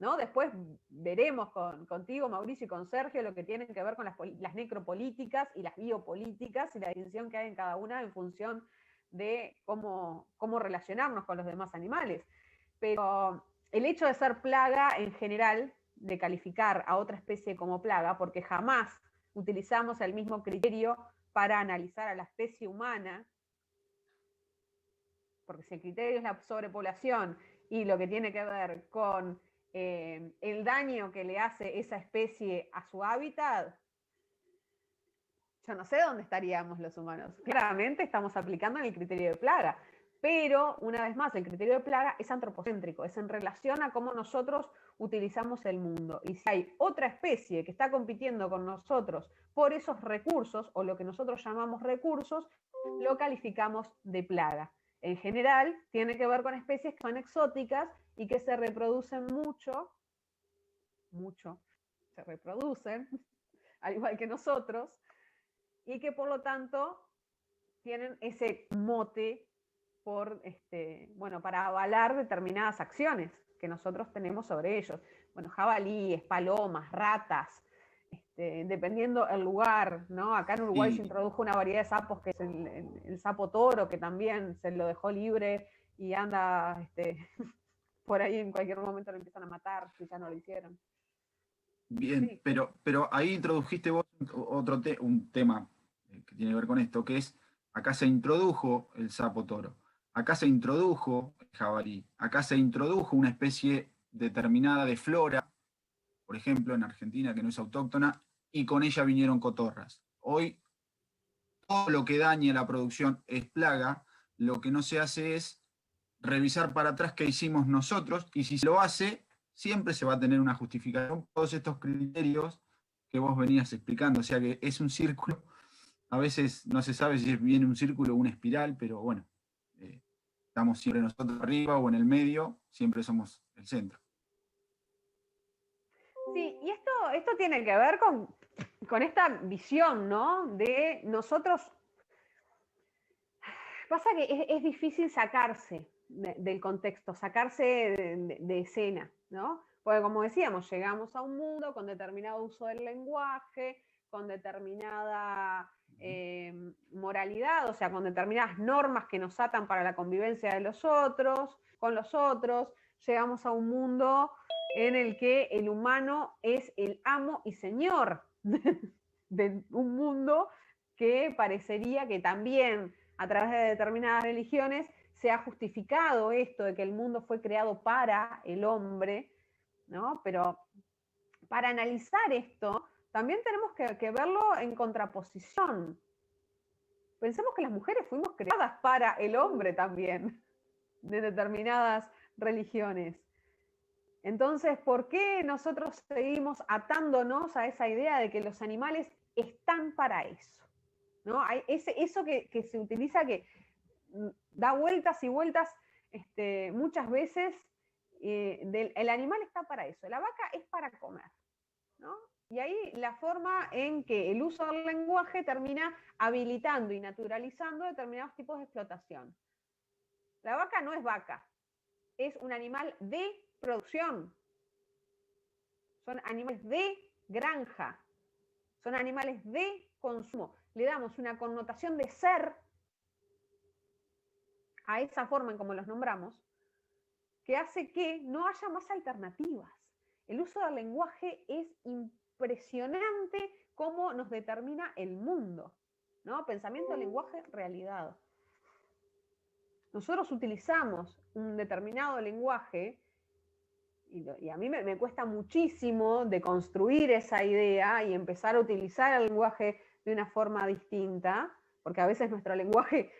¿no? Después veremos contigo, Mauricio, y con Sergio lo que tiene que ver con las necropolíticas y las biopolíticas y la distinción que hay en cada una en función de cómo relacionarnos con los demás animales. Pero el hecho de ser plaga en general, de calificar a otra especie como plaga, porque jamás utilizamos el mismo criterio para analizar a la especie humana, porque si el criterio es la sobrepoblación y lo que tiene que ver con el daño que le hace esa especie a su hábitat, yo no sé dónde estaríamos los humanos. Claramente estamos aplicando el criterio de plaga, pero una vez más, el criterio de plaga es antropocéntrico, es en relación a cómo nosotros utilizamos el mundo. Y si hay otra especie que está compitiendo con nosotros por esos recursos, o lo que nosotros llamamos recursos, lo calificamos de plaga. En general, tiene que ver con especies que son exóticas y que se reproducen mucho, se reproducen, al igual que nosotros, y que por lo tanto tienen ese mote para avalar determinadas acciones que nosotros tenemos sobre ellos. Bueno, jabalíes, palomas, ratas, dependiendo el lugar, ¿no? Acá en Uruguay se introdujo una variedad de sapos que es el sapo toro, que también se lo dejó libre y anda por ahí en cualquier momento lo empiezan a matar si ya no lo hicieron. Bien, sí. pero ahí introdujiste vos un tema que tiene que ver con esto, que es, acá se introdujo el sapo toro, acá se introdujo el jabalí, acá se introdujo una especie determinada de flora, por ejemplo, en Argentina, que no es autóctona, y con ella vinieron cotorras. Hoy, todo lo que daña la producción es plaga, lo que no se hace es revisar para atrás qué hicimos nosotros, y si se lo hace, siempre se va a tener una justificación, todos estos criterios que vos venías explicando, o sea que es un círculo, a veces no se sabe si es bien un círculo o una espiral, pero bueno, estamos siempre nosotros arriba o en el medio, siempre somos el centro. Sí, y esto tiene que ver con esta visión, ¿no? De nosotros. Pasa que es difícil sacarse del contexto, sacarse de escena, ¿no? Porque como decíamos, llegamos a un mundo con determinado uso del lenguaje, con determinada moralidad, o sea, con determinadas normas que nos atan para la convivencia de los otros, con los otros. Llegamos a un mundo en el que el humano es el amo y señor de un mundo que parecería que también a través de determinadas religiones se ha justificado esto de que el mundo fue creado para el hombre, ¿no? Pero para analizar esto, también tenemos que verlo en contraposición. Pensemos que las mujeres fuimos creadas para el hombre también, de determinadas religiones. Entonces, ¿por qué nosotros seguimos atándonos a esa idea de que los animales están para eso? ¿No? Hay eso que se utiliza, que da vueltas y vueltas muchas veces, el animal está para eso, la vaca es para comer, ¿no? Y ahí la forma en que el uso del lenguaje termina habilitando y naturalizando determinados tipos de explotación. La vaca no es vaca, es un animal de producción. Son animales de granja, son animales de consumo. Le damos una connotación de ser a esa forma en como los nombramos, que hace que no haya más alternativas. El uso del lenguaje es impresionante cómo nos determina el mundo, ¿no? Pensamiento, lenguaje, realidad. Nosotros utilizamos un determinado lenguaje, y a mí me cuesta muchísimo deconstruir esa idea y empezar a utilizar el lenguaje de una forma distinta, porque a veces nuestro lenguaje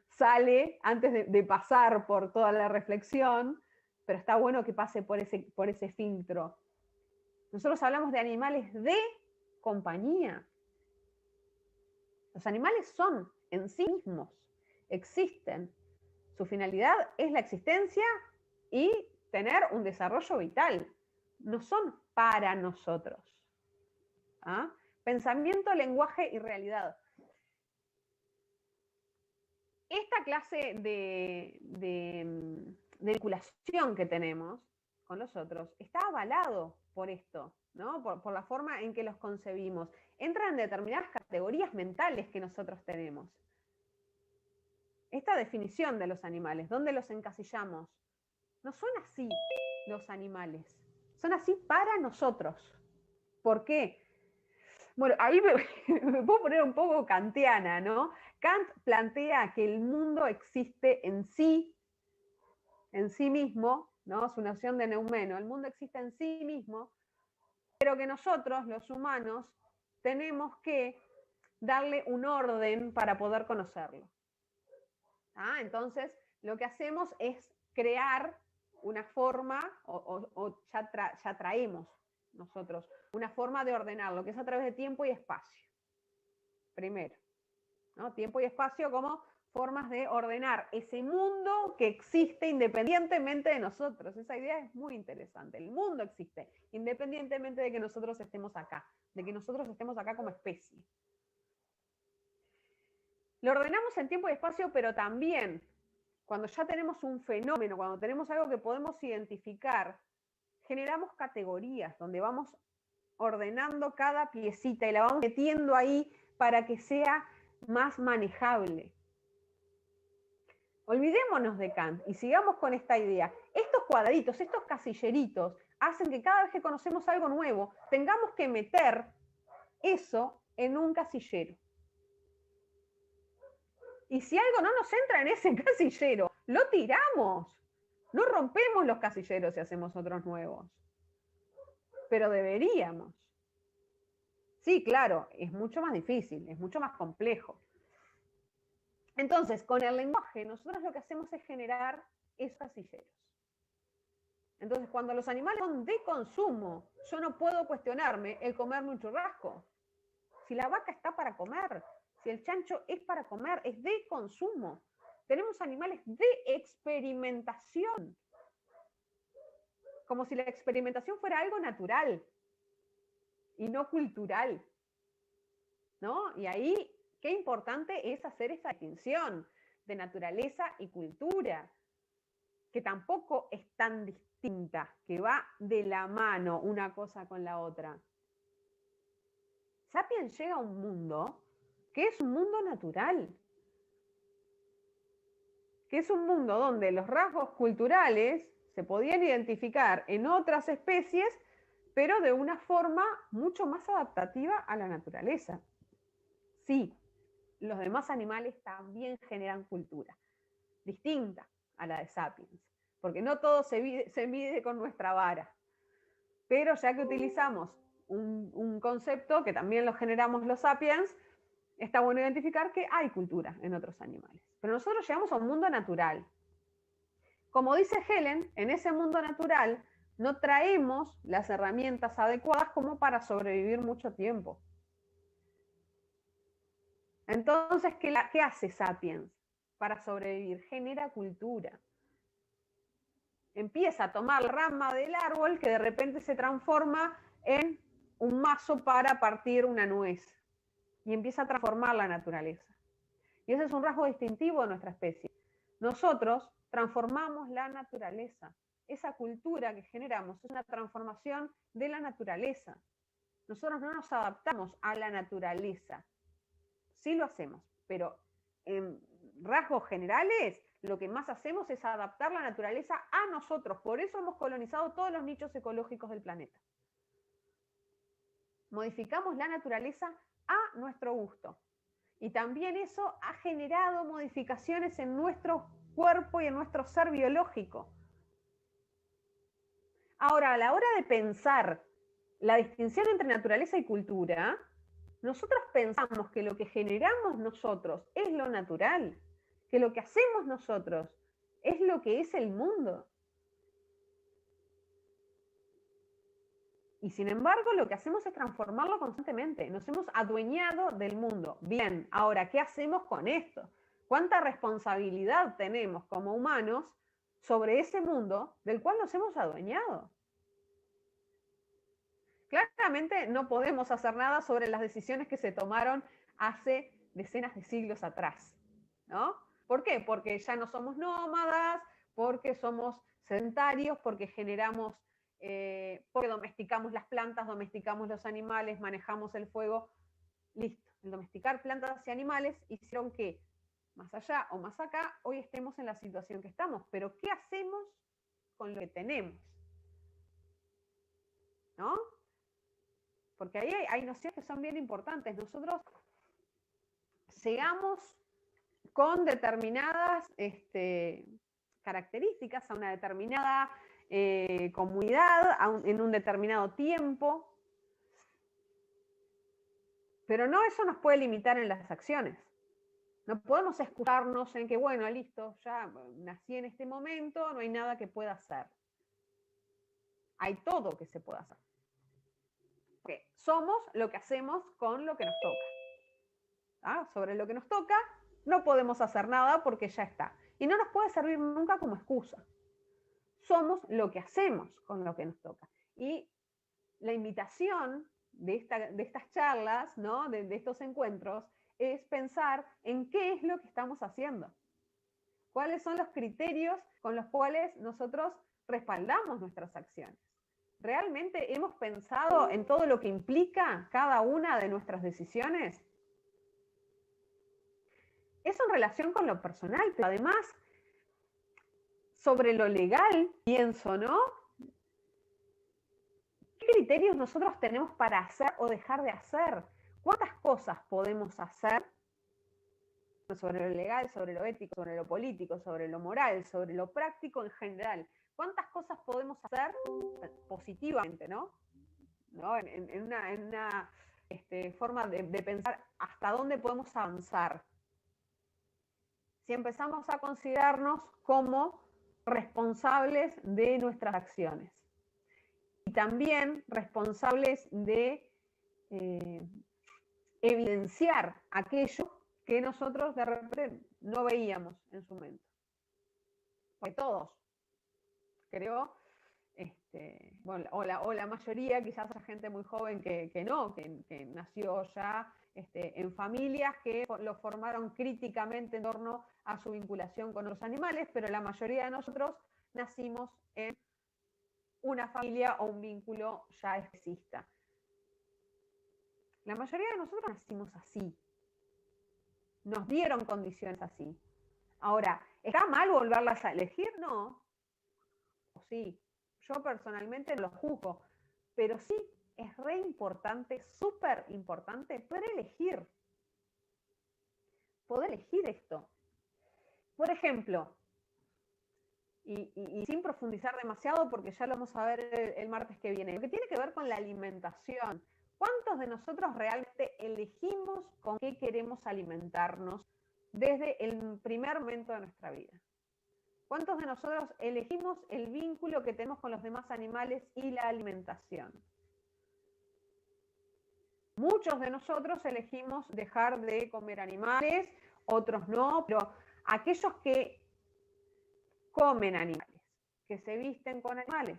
sale antes de pasar por toda la reflexión, pero está bueno que pase por ese filtro. Nosotros hablamos de animales de compañía. Los animales son en sí mismos, existen. Su finalidad es la existencia y tener un desarrollo vital. No son para nosotros. ¿Ah? Pensamiento, lenguaje y realidad. Esta clase de vinculación que tenemos con los otros está avalado por esto, ¿no? Por la forma en que los concebimos. Entran en determinadas categorías mentales que nosotros tenemos. Esta definición de los animales, ¿dónde los encasillamos? No son así los animales, son así para nosotros. ¿Por qué? Bueno, ahí me puedo poner un poco kantiana, ¿no? Kant plantea que el mundo existe en sí mismo, ¿no? Su noción de neumeno, el mundo existe en sí mismo, pero que nosotros, los humanos, tenemos que darle un orden para poder conocerlo. ¿Ah? Entonces, lo que hacemos es crear una forma, o ya traemos nosotros una forma de ordenarlo, que es a través de tiempo y espacio. Primero, ¿no? Tiempo y espacio como formas de ordenar ese mundo que existe independientemente de nosotros. Esa idea es muy interesante. El mundo existe independientemente de que nosotros estemos acá, de que nosotros estemos acá como especie. Lo ordenamos en tiempo y espacio, pero también cuando ya tenemos un fenómeno, cuando tenemos algo que podemos identificar, generamos categorías donde vamos ordenando cada piecita y la vamos metiendo ahí para que sea más manejable. Olvidémonos de Kant y sigamos con esta idea. Estos cuadraditos, estos casilleritos, hacen que cada vez que conocemos algo nuevo, tengamos que meter eso en un casillero. Y si algo no nos entra en ese casillero, lo tiramos. No rompemos los casilleros si hacemos otros nuevos. Pero deberíamos. Sí, claro, es mucho más difícil, es mucho más complejo. Entonces, con el lenguaje, nosotros lo que hacemos es generar esos casilleros. Entonces, cuando los animales son de consumo, yo no puedo cuestionarme el comerme un churrasco. Si la vaca está para comer, si el chancho es para comer, es de consumo. Tenemos animales de experimentación. Como si la experimentación fuera algo natural y no cultural, ¿no? Y ahí, qué importante es hacer esa distinción de naturaleza y cultura, que tampoco es tan distinta, que va de la mano una cosa con la otra. Sapiens llega a un mundo que es un mundo natural, que es un mundo donde los rasgos culturales se podían identificar en otras especies, pero de una forma mucho más adaptativa a la naturaleza. Sí, los demás animales también generan cultura, distinta a la de Sapiens, porque no todo se mide con nuestra vara. Pero ya que utilizamos un concepto que también lo generamos los Sapiens, está bueno identificar que hay cultura en otros animales. Pero nosotros llegamos a un mundo natural. Como dice Helen, en ese mundo natural no traemos las herramientas adecuadas como para sobrevivir mucho tiempo. Entonces, ¿qué hace Sapiens para sobrevivir? Genera cultura. Empieza a tomar la rama del árbol que de repente se transforma en un mazo para partir una nuez. Y empieza a transformar la naturaleza. Y ese es un rasgo distintivo de nuestra especie. Nosotros transformamos la naturaleza. Esa cultura que generamos es una transformación de la naturaleza. Nosotros no nos adaptamos a la naturaleza. Sí lo hacemos, pero en rasgos generales lo que más hacemos es adaptar la naturaleza a nosotros. Por eso hemos colonizado todos los nichos ecológicos del planeta. Modificamos la naturaleza a nuestro gusto. Y también eso ha generado modificaciones en nuestro cuerpo y en nuestro ser biológico. Ahora, a la hora de pensar la distinción entre naturaleza y cultura, nosotros pensamos que lo que generamos nosotros es lo natural, que lo que hacemos nosotros es lo que es el mundo. Y sin embargo, lo que hacemos es transformarlo constantemente. Nos hemos adueñado del mundo. Bien, ahora, ¿qué hacemos con esto? ¿Cuánta responsabilidad tenemos como humanos sobre ese mundo del cual nos hemos adueñado? Claramente no podemos hacer nada sobre las decisiones que se tomaron hace decenas de siglos atrás, ¿no? ¿Por qué? Porque ya no somos nómadas, porque somos sedentarios, porque generamos, porque domesticamos las plantas, domesticamos los animales, manejamos el fuego. Listo. El domesticar plantas y animales hicieron que, más allá o más acá, hoy estemos en la situación que estamos. Pero ¿qué hacemos con lo que tenemos? ¿No? Porque ahí hay nociones que son bien importantes. Nosotros llegamos con determinadas características a una determinada comunidad, en un determinado tiempo, pero no eso nos puede limitar en las acciones. No podemos excusarnos en que, bueno, listo, ya nací en este momento, no hay nada que pueda hacer. Hay todo que se pueda hacer. Okay. Somos lo que hacemos con lo que nos toca. ¿Ah? Sobre lo que nos toca no podemos hacer nada porque ya está. Y no nos puede servir nunca como excusa. Somos lo que hacemos con lo que nos toca. Y la invitación de estas charlas, ¿no? de estos encuentros, es pensar en qué es lo que estamos haciendo. ¿Cuáles son los criterios con los cuales nosotros respaldamos nuestras acciones? ¿Realmente hemos pensado en todo lo que implica cada una de nuestras decisiones? Eso en relación con lo personal, pero además, sobre lo legal, pienso, ¿no? ¿Qué criterios nosotros tenemos para hacer o dejar de hacer? ¿Cuántas cosas podemos hacer sobre lo legal, sobre lo ético, sobre lo político, sobre lo moral, sobre lo práctico en general? ¿Cuántas cosas podemos hacer positivamente, ¿no? En una forma de pensar hasta dónde podemos avanzar? Si empezamos a considerarnos como responsables de nuestras acciones. Y también responsables de evidenciar aquello que nosotros de repente no veíamos en su momento. Porque todos, creo, bueno, o la mayoría, quizás hay gente muy joven que nació ya en familias que lo formaron críticamente en torno a su vinculación con los animales, pero la mayoría de nosotros nacimos en una familia o un vínculo ya especista. La mayoría de nosotros nacimos así. Nos dieron condiciones así. Ahora, ¿está mal volverlas a elegir? No. O sí. Yo personalmente no lo juzgo. Pero sí es re importante, súper importante, poder elegir. Poder elegir esto. Por ejemplo, y sin profundizar demasiado porque ya lo vamos a ver el martes que viene, lo que tiene que ver con la alimentación. ¿Cuántos de nosotros realmente elegimos con qué queremos alimentarnos desde el primer momento de nuestra vida? ¿Cuántos de nosotros elegimos el vínculo que tenemos con los demás animales y la alimentación? Muchos de nosotros elegimos dejar de comer animales, otros no, pero aquellos que comen animales, que se visten con animales,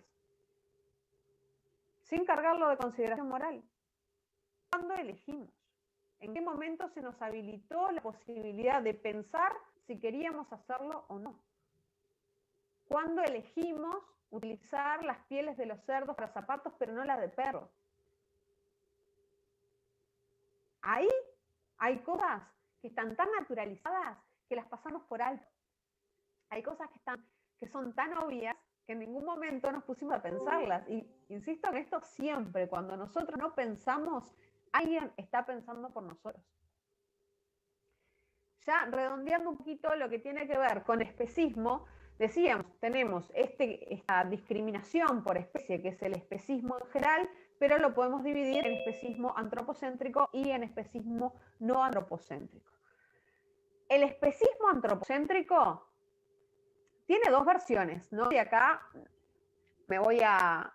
sin cargarlo de consideración moral. ¿Cuándo elegimos? ¿En qué momento se nos habilitó la posibilidad de pensar si queríamos hacerlo o no? ¿Cuándo elegimos utilizar las pieles de los cerdos para zapatos, pero no las de perro? Ahí hay cosas que están tan naturalizadas que las pasamos por alto. Hay cosas que son tan obvias que en ningún momento nos pusimos a pensarlas. Y insisto en esto siempre, cuando nosotros no pensamos, alguien está pensando por nosotros. Ya redondeando un poquito lo que tiene que ver con especismo, decíamos, tenemos esta discriminación por especie, que es el especismo en general, pero lo podemos dividir en especismo antropocéntrico y en especismo no antropocéntrico. El especismo antropocéntrico tiene dos versiones, ¿no? Y acá me voy a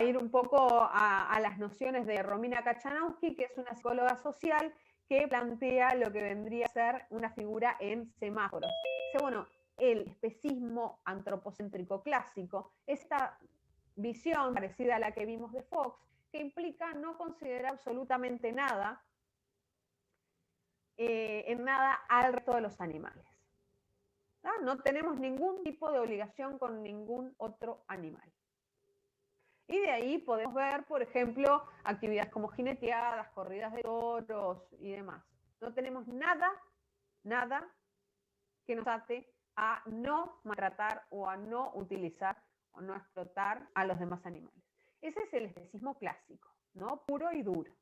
ir un poco a las nociones de Romina Kachanowski, que es una psicóloga social que plantea lo que vendría a ser una figura en semáforos. Dice, bueno, el especismo antropocéntrico clásico, esta visión parecida a la que vimos de Fox, que implica no considerar absolutamente nada en nada al resto de los animales. No tenemos ningún tipo de obligación con ningún otro animal. Y de ahí podemos ver, por ejemplo, actividades como jineteadas, corridas de toros y demás. No tenemos nada que nos ate a no maltratar o a no utilizar o no explotar a los demás animales. Ese es el especismo clásico, ¿no? Puro y duro.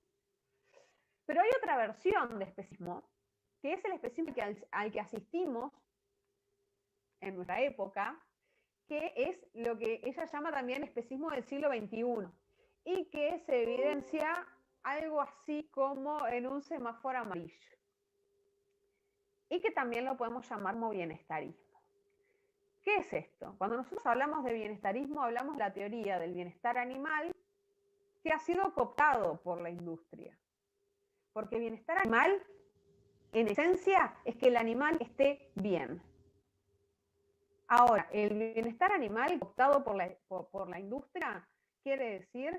Pero hay otra versión de especismo, que es el especismo al que asistimos en nuestra época, que es lo que ella llama también especismo del siglo XXI, y que se evidencia algo así como en un semáforo amarillo, y que también lo podemos llamar como bienestarismo. ¿Qué es esto? Cuando nosotros hablamos de bienestarismo, hablamos de la teoría del bienestar animal que ha sido cooptado por la industria. Porque bienestar animal, en esencia, es que el animal esté bien. Ahora, el bienestar animal cooptado por la industria quiere decir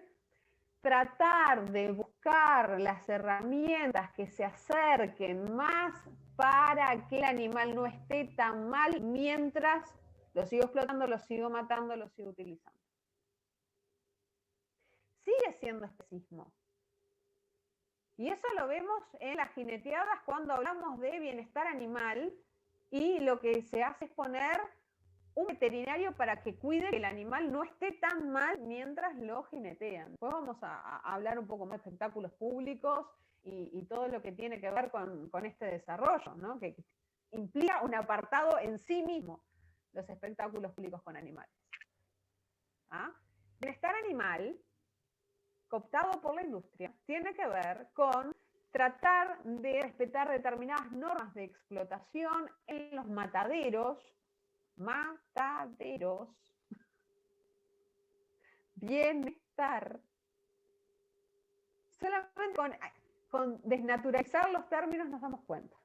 tratar de buscar las herramientas que se acerquen más para que el animal no esté tan mal mientras lo sigo explotando, lo sigo matando, lo sigo utilizando. Sigue siendo especismo. Y eso lo vemos en las jineteadas cuando hablamos de bienestar animal y lo que se hace es poner un veterinario para que cuide que el animal no esté tan mal mientras lo jinetean. Después vamos a hablar un poco más de espectáculos públicos y todo lo que tiene que ver con este desarrollo, ¿no? Que implica un apartado en sí mismo, los espectáculos públicos con animales. ¿Ah? Bienestar animal, cooptado por la industria, tiene que ver con tratar de respetar determinadas normas de explotación en los mataderos, bienestar. Solamente con desnaturalizar los términos nos damos cuenta.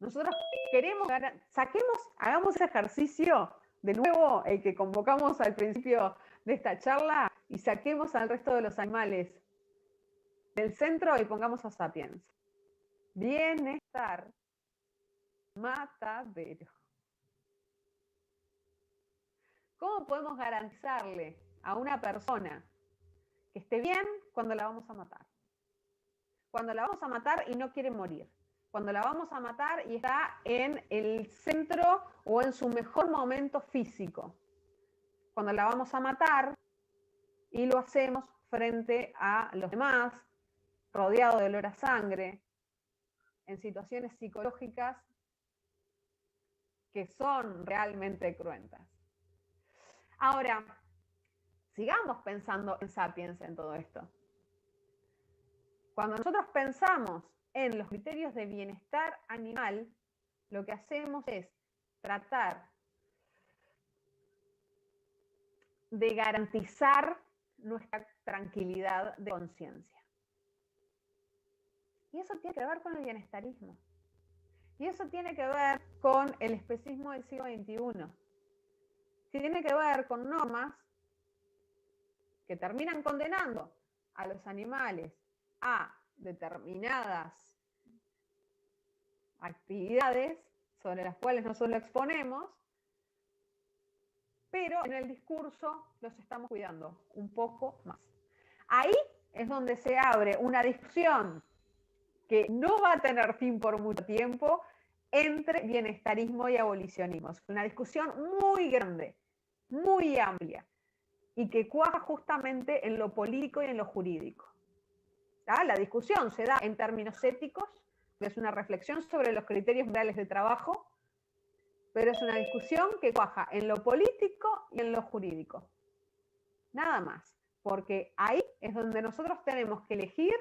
Nosotros queremos, hagamos ese ejercicio, de nuevo, el que convocamos al principio de esta charla, y saquemos al resto de los animales del centro y pongamos a Sapiens. Bienestar. Matadero. ¿Cómo podemos garantizarle a una persona que esté bien cuando la vamos a matar? Cuando la vamos a matar y no quiere morir. Cuando la vamos a matar y está en el centro o en su mejor momento físico. Cuando la vamos a matar y lo hacemos frente a los demás, rodeado de olor a sangre, en situaciones psicológicas que son realmente cruentas. Ahora, sigamos pensando en Sapiens en todo esto. Cuando nosotros pensamos en los criterios de bienestar animal, lo que hacemos es tratar de garantizar nuestra tranquilidad de conciencia. Y eso tiene que ver con el bienestarismo. Y eso tiene que ver con el especismo del siglo XXI. Tiene que ver con normas que terminan condenando a los animales a determinadas actividades sobre las cuales nosotros lo exponemos, pero en el discurso los estamos cuidando un poco más. Ahí es donde se abre una discusión que no va a tener fin por mucho tiempo entre bienestarismo y abolicionismo. Es una discusión muy grande, muy amplia, y que cuaja justamente en lo político y en lo jurídico. ¿Ah? La discusión se da en términos éticos, es una reflexión sobre los criterios morales de trabajo, pero es una discusión que cuaja en lo político y en lo jurídico. Nada más, porque ahí es donde nosotros tenemos que elegir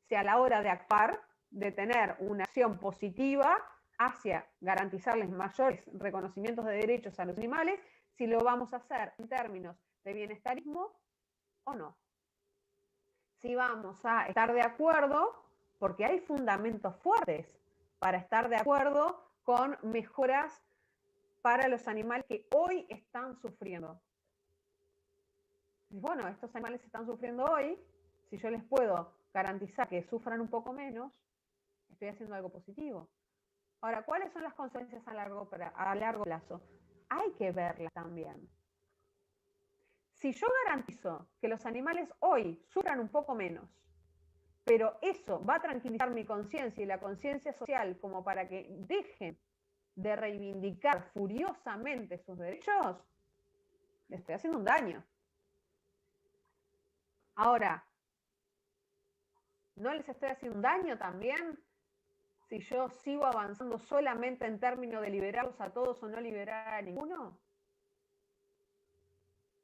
si a la hora de actuar, de tener una acción positiva hacia garantizarles mayores reconocimientos de derechos a los animales, si lo vamos a hacer en términos de bienestarismo o no. Si vamos a estar de acuerdo, porque hay fundamentos fuertes para estar de acuerdo con mejoras para los animales que hoy están sufriendo. Bueno, estos animales están sufriendo hoy, si yo les puedo garantizar que sufran un poco menos, estoy haciendo algo positivo. Ahora, ¿cuáles son las consecuencias a largo plazo? Hay que verlas también. Si yo garantizo que los animales hoy sufran un poco menos, pero eso va a tranquilizar mi conciencia y la conciencia social como para que dejen de reivindicar furiosamente sus derechos, le estoy haciendo un daño. Ahora, ¿no les estoy haciendo un daño también si yo sigo avanzando solamente en términos de liberarlos a todos o no liberar a ninguno?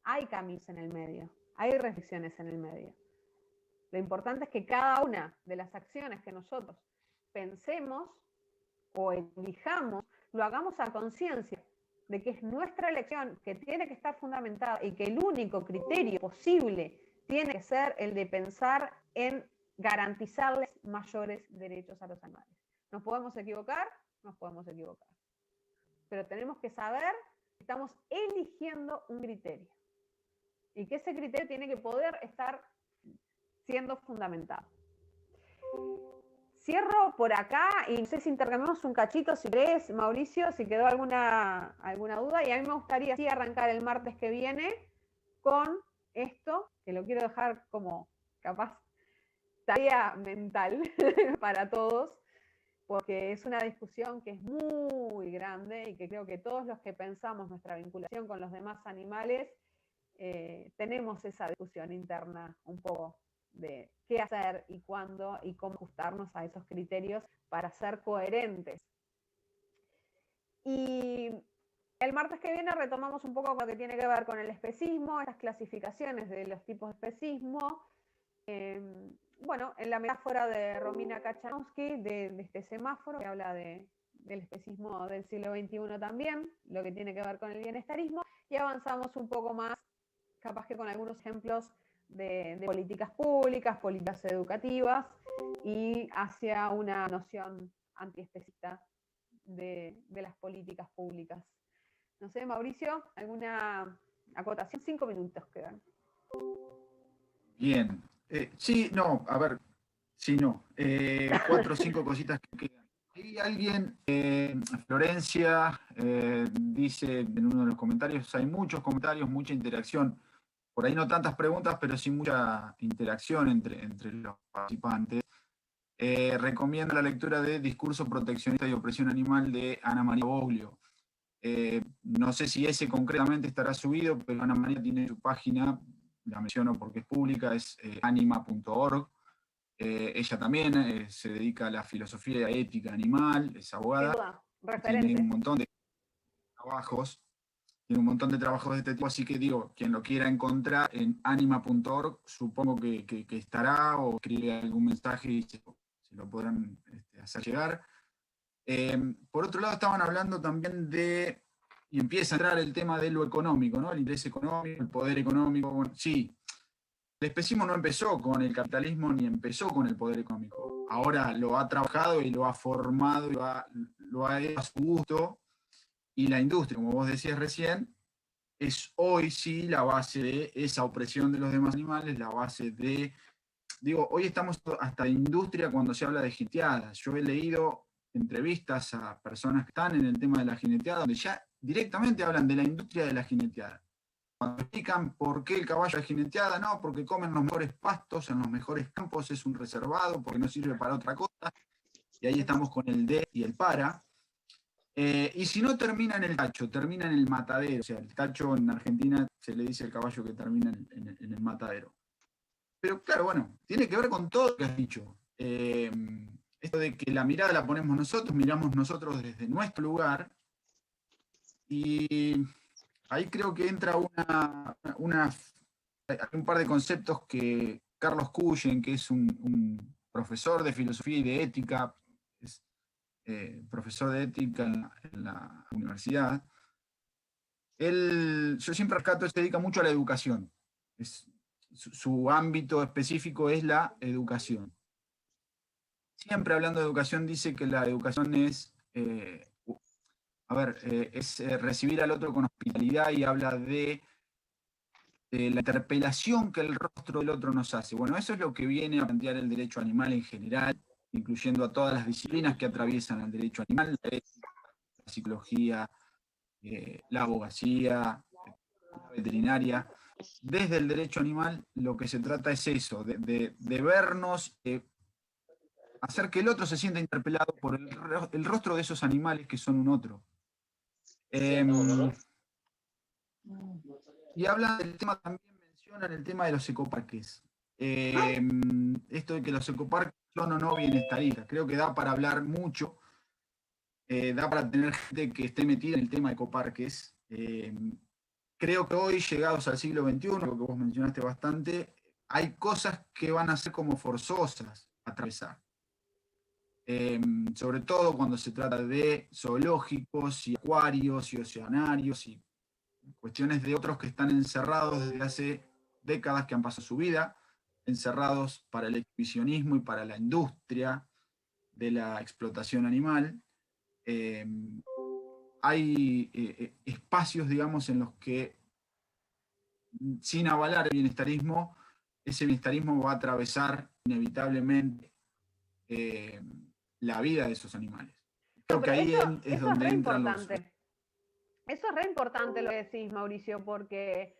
Hay caminos en el medio, hay reflexiones en el medio. Lo importante es que cada una de las acciones que nosotros pensemos o elijamos, lo hagamos a conciencia de que es nuestra elección, que tiene que estar fundamentada y que el único criterio posible tiene que ser el de pensar en garantizarles mayores derechos a los animales. ¿Nos podemos equivocar? Nos podemos equivocar. Pero tenemos que saber que estamos eligiendo un criterio y que ese criterio tiene que poder estar siendo fundamentado. Cierro por acá y no sé si intercambiamos un cachito, si querés, Mauricio, si quedó alguna duda. Y a mí me gustaría sí arrancar el martes que viene con esto, que lo quiero dejar como capaz tarea mental para todos, porque es una discusión que es muy grande y que creo que todos los que pensamos nuestra vinculación con los demás animales tenemos esa discusión interna un poco de qué hacer y cuándo y cómo ajustarnos a esos criterios para ser coherentes. Y el martes que viene retomamos un poco con lo que tiene que ver con el especismo, estas clasificaciones de los tipos de especismo. Bueno, en la metáfora de Romina Kachanowski, de este semáforo, que habla del especismo del siglo XXI también, lo que tiene que ver con el bienestarismo, y avanzamos un poco más, capaz que con algunos ejemplos de políticas públicas, políticas educativas, y hacia una noción antiespecista de las políticas públicas. No sé, Mauricio, ¿alguna acotación? 5 minutos quedan. Bien. Sí, no, a ver, sí, no. 4 o 5 cositas que quedan. Hay alguien, Florencia, dice en uno de los comentarios, hay muchos comentarios, mucha interacción. Por ahí no tantas preguntas, pero sí mucha interacción entre los participantes. Recomiendo la lectura de Discurso proteccionista y opresión animal de Ana María Boglio. No sé si ese concretamente estará subido, pero Ana María tiene su página, la menciono porque es pública, es anima.org. Ella también se dedica a la filosofía ética animal, es abogada. Referente. Tiene un montón de... trabajos, tiene un montón de trabajos de este tipo, así que digo, quien lo quiera encontrar en anima.org, supongo que estará, o escribe algún mensaje y se lo podrán hacer llegar. Por otro lado, estaban hablando también de, y empieza a entrar el tema de lo económico, ¿no? El interés económico, el poder económico. Bueno, sí, el especismo no empezó con el capitalismo ni empezó con el poder económico. Ahora lo ha trabajado y lo ha formado y lo ha hecho a su gusto. Y la industria, como vos decías recién, es hoy sí la base de esa opresión de los demás animales, la base de... Digo, hoy estamos hasta de industria cuando se habla de jineteadas. Yo he leído entrevistas a personas que están en el tema de la jineteada, donde ya directamente hablan de la industria de la jineteada. Cuando explican por qué el caballo es jineteada, no, porque comen los mejores pastos, en los mejores campos, es un reservado, porque no sirve para otra cosa. Y ahí estamos con el de y el para. Y si no termina en el tacho, termina en el matadero. O sea, el tacho en Argentina se le dice al caballo que termina en el matadero. Pero claro, bueno, tiene que ver con todo lo que has dicho. Esto de que la mirada la ponemos nosotros, miramos nosotros desde nuestro lugar. Y ahí creo que entra hay un par de conceptos que Carlos Cuyen, que es un profesor de filosofía y de ética, es profesor de ética en la universidad, yo siempre rescato, se dedica mucho a la educación. Su ámbito específico es la educación. Siempre hablando de educación dice que la educación es, recibir al otro con hospitalidad, y habla de la interpelación que el rostro del otro nos hace. Bueno, eso es lo que viene a plantear el derecho animal en general, incluyendo a todas las disciplinas que atraviesan el derecho animal, la ética, la psicología, la abogacía, la veterinaria. Desde el derecho animal lo que se trata es eso, de vernos, hacer que el otro se sienta interpelado por el rostro de esos animales que son un otro. Y hablan del tema, también mencionan el tema de los ecoparques. Esto de que los ecoparques son o no bienestaristas, creo que da para hablar mucho, da para tener gente que esté metida en el tema de ecoparques. Creo que hoy, llegados al siglo XXI, lo que vos mencionaste bastante, hay cosas que van a ser como forzosas a atravesar. Sobre todo cuando se trata de zoológicos y acuarios y oceanarios y cuestiones de otros que están encerrados desde hace décadas, que han pasado su vida encerrados para el exhibicionismo y para la industria de la explotación animal. Hay espacios, digamos, en los que, sin avalar el bienestarismo, ese bienestarismo va a atravesar inevitablemente la vida de esos animales. Creo que ahí es donde entran los... Eso es re importante lo que decís, Mauricio, porque,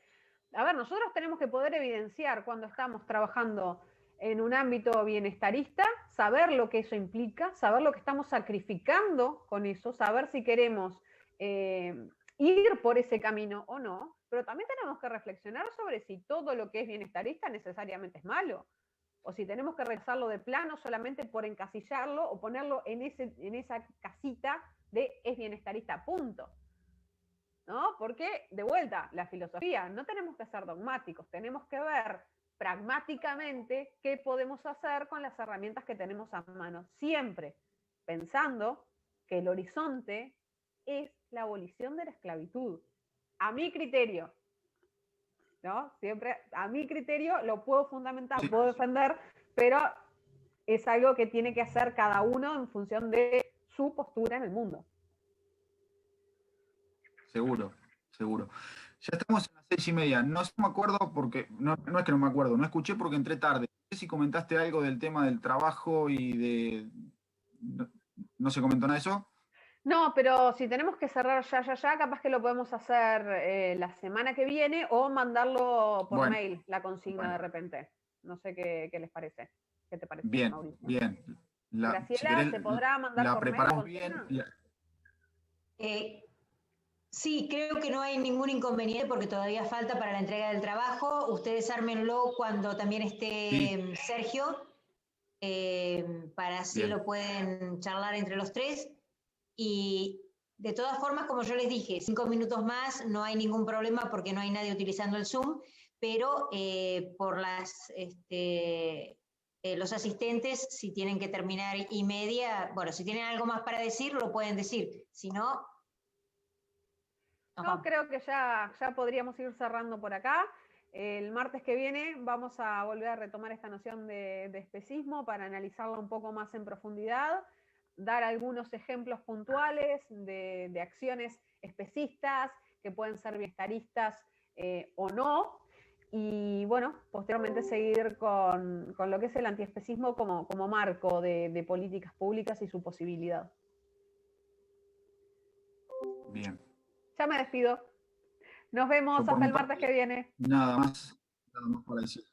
a ver, nosotros tenemos que poder evidenciar cuando estamos trabajando en un ámbito bienestarista, saber lo que eso implica, saber lo que estamos sacrificando con eso, saber si queremos ir por ese camino o no, pero también tenemos que reflexionar sobre si todo lo que es bienestarista necesariamente es malo, o si tenemos que rechazarlo de plano solamente por encasillarlo o ponerlo en esa casita de es bienestarista, punto. ¿No? Porque, de vuelta, la filosofía, no tenemos que ser dogmáticos, tenemos que ver pragmáticamente qué podemos hacer con las herramientas que tenemos a mano, siempre pensando que el horizonte es la abolición de la esclavitud. A mi criterio, ¿no? Siempre, a mi criterio, lo puedo fundamentar, puedo defender, pero es algo que tiene que hacer cada uno en función de su postura en el mundo. Seguro, seguro. Ya estamos en las 6:30. No me acuerdo porque, no es que no me acuerdo, no escuché porque entré tarde. No sé si comentaste algo del tema del trabajo y de... ¿No se comentó nada de eso? No, pero si tenemos que cerrar ya, capaz que lo podemos hacer la semana que viene o mandarlo por mail, la consigna de repente. No sé qué les parece. ¿Qué te parece, bien, Mauricio? Bien. Graciela, si querés, ¿se podrá mandar la por mail? preparamos bien. Sí, creo que no hay ningún inconveniente porque todavía falta para la entrega del trabajo. Ustedes ármenlo cuando también esté Sergio, para así lo pueden charlar entre los tres. Y De todas formas, como yo les dije, 5 minutos más, no hay ningún problema porque no hay nadie utilizando el Zoom, pero por los asistentes, si tienen que terminar y media, bueno, si tienen algo más para decir, lo pueden decir. Si no, no, creo que ya podríamos ir cerrando por acá. El martes que viene vamos a volver a retomar esta noción de especismo para analizarla un poco más en profundidad, dar algunos ejemplos puntuales de acciones especistas que pueden ser bienestaristas o no, y bueno, posteriormente seguir con lo que es el antiespecismo como marco de políticas públicas y su posibilidad. Bien. Ya me despido. Nos vemos hasta el martes que viene. Nada más para decir.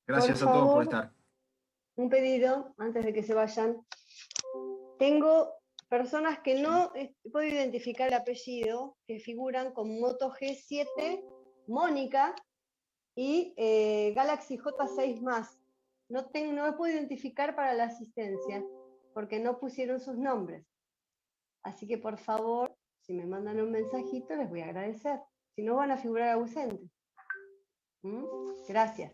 Gracias a todos por estar. Un pedido, antes de que se vayan. Tengo personas que no puedo identificar el apellido, que figuran con Moto G7, Mónica y Galaxy J6 más. No me puedo identificar para la asistencia, porque no pusieron sus nombres. Así que por favor, si me mandan un mensajito, les voy a agradecer. Si no, van a figurar ausentes. Gracias.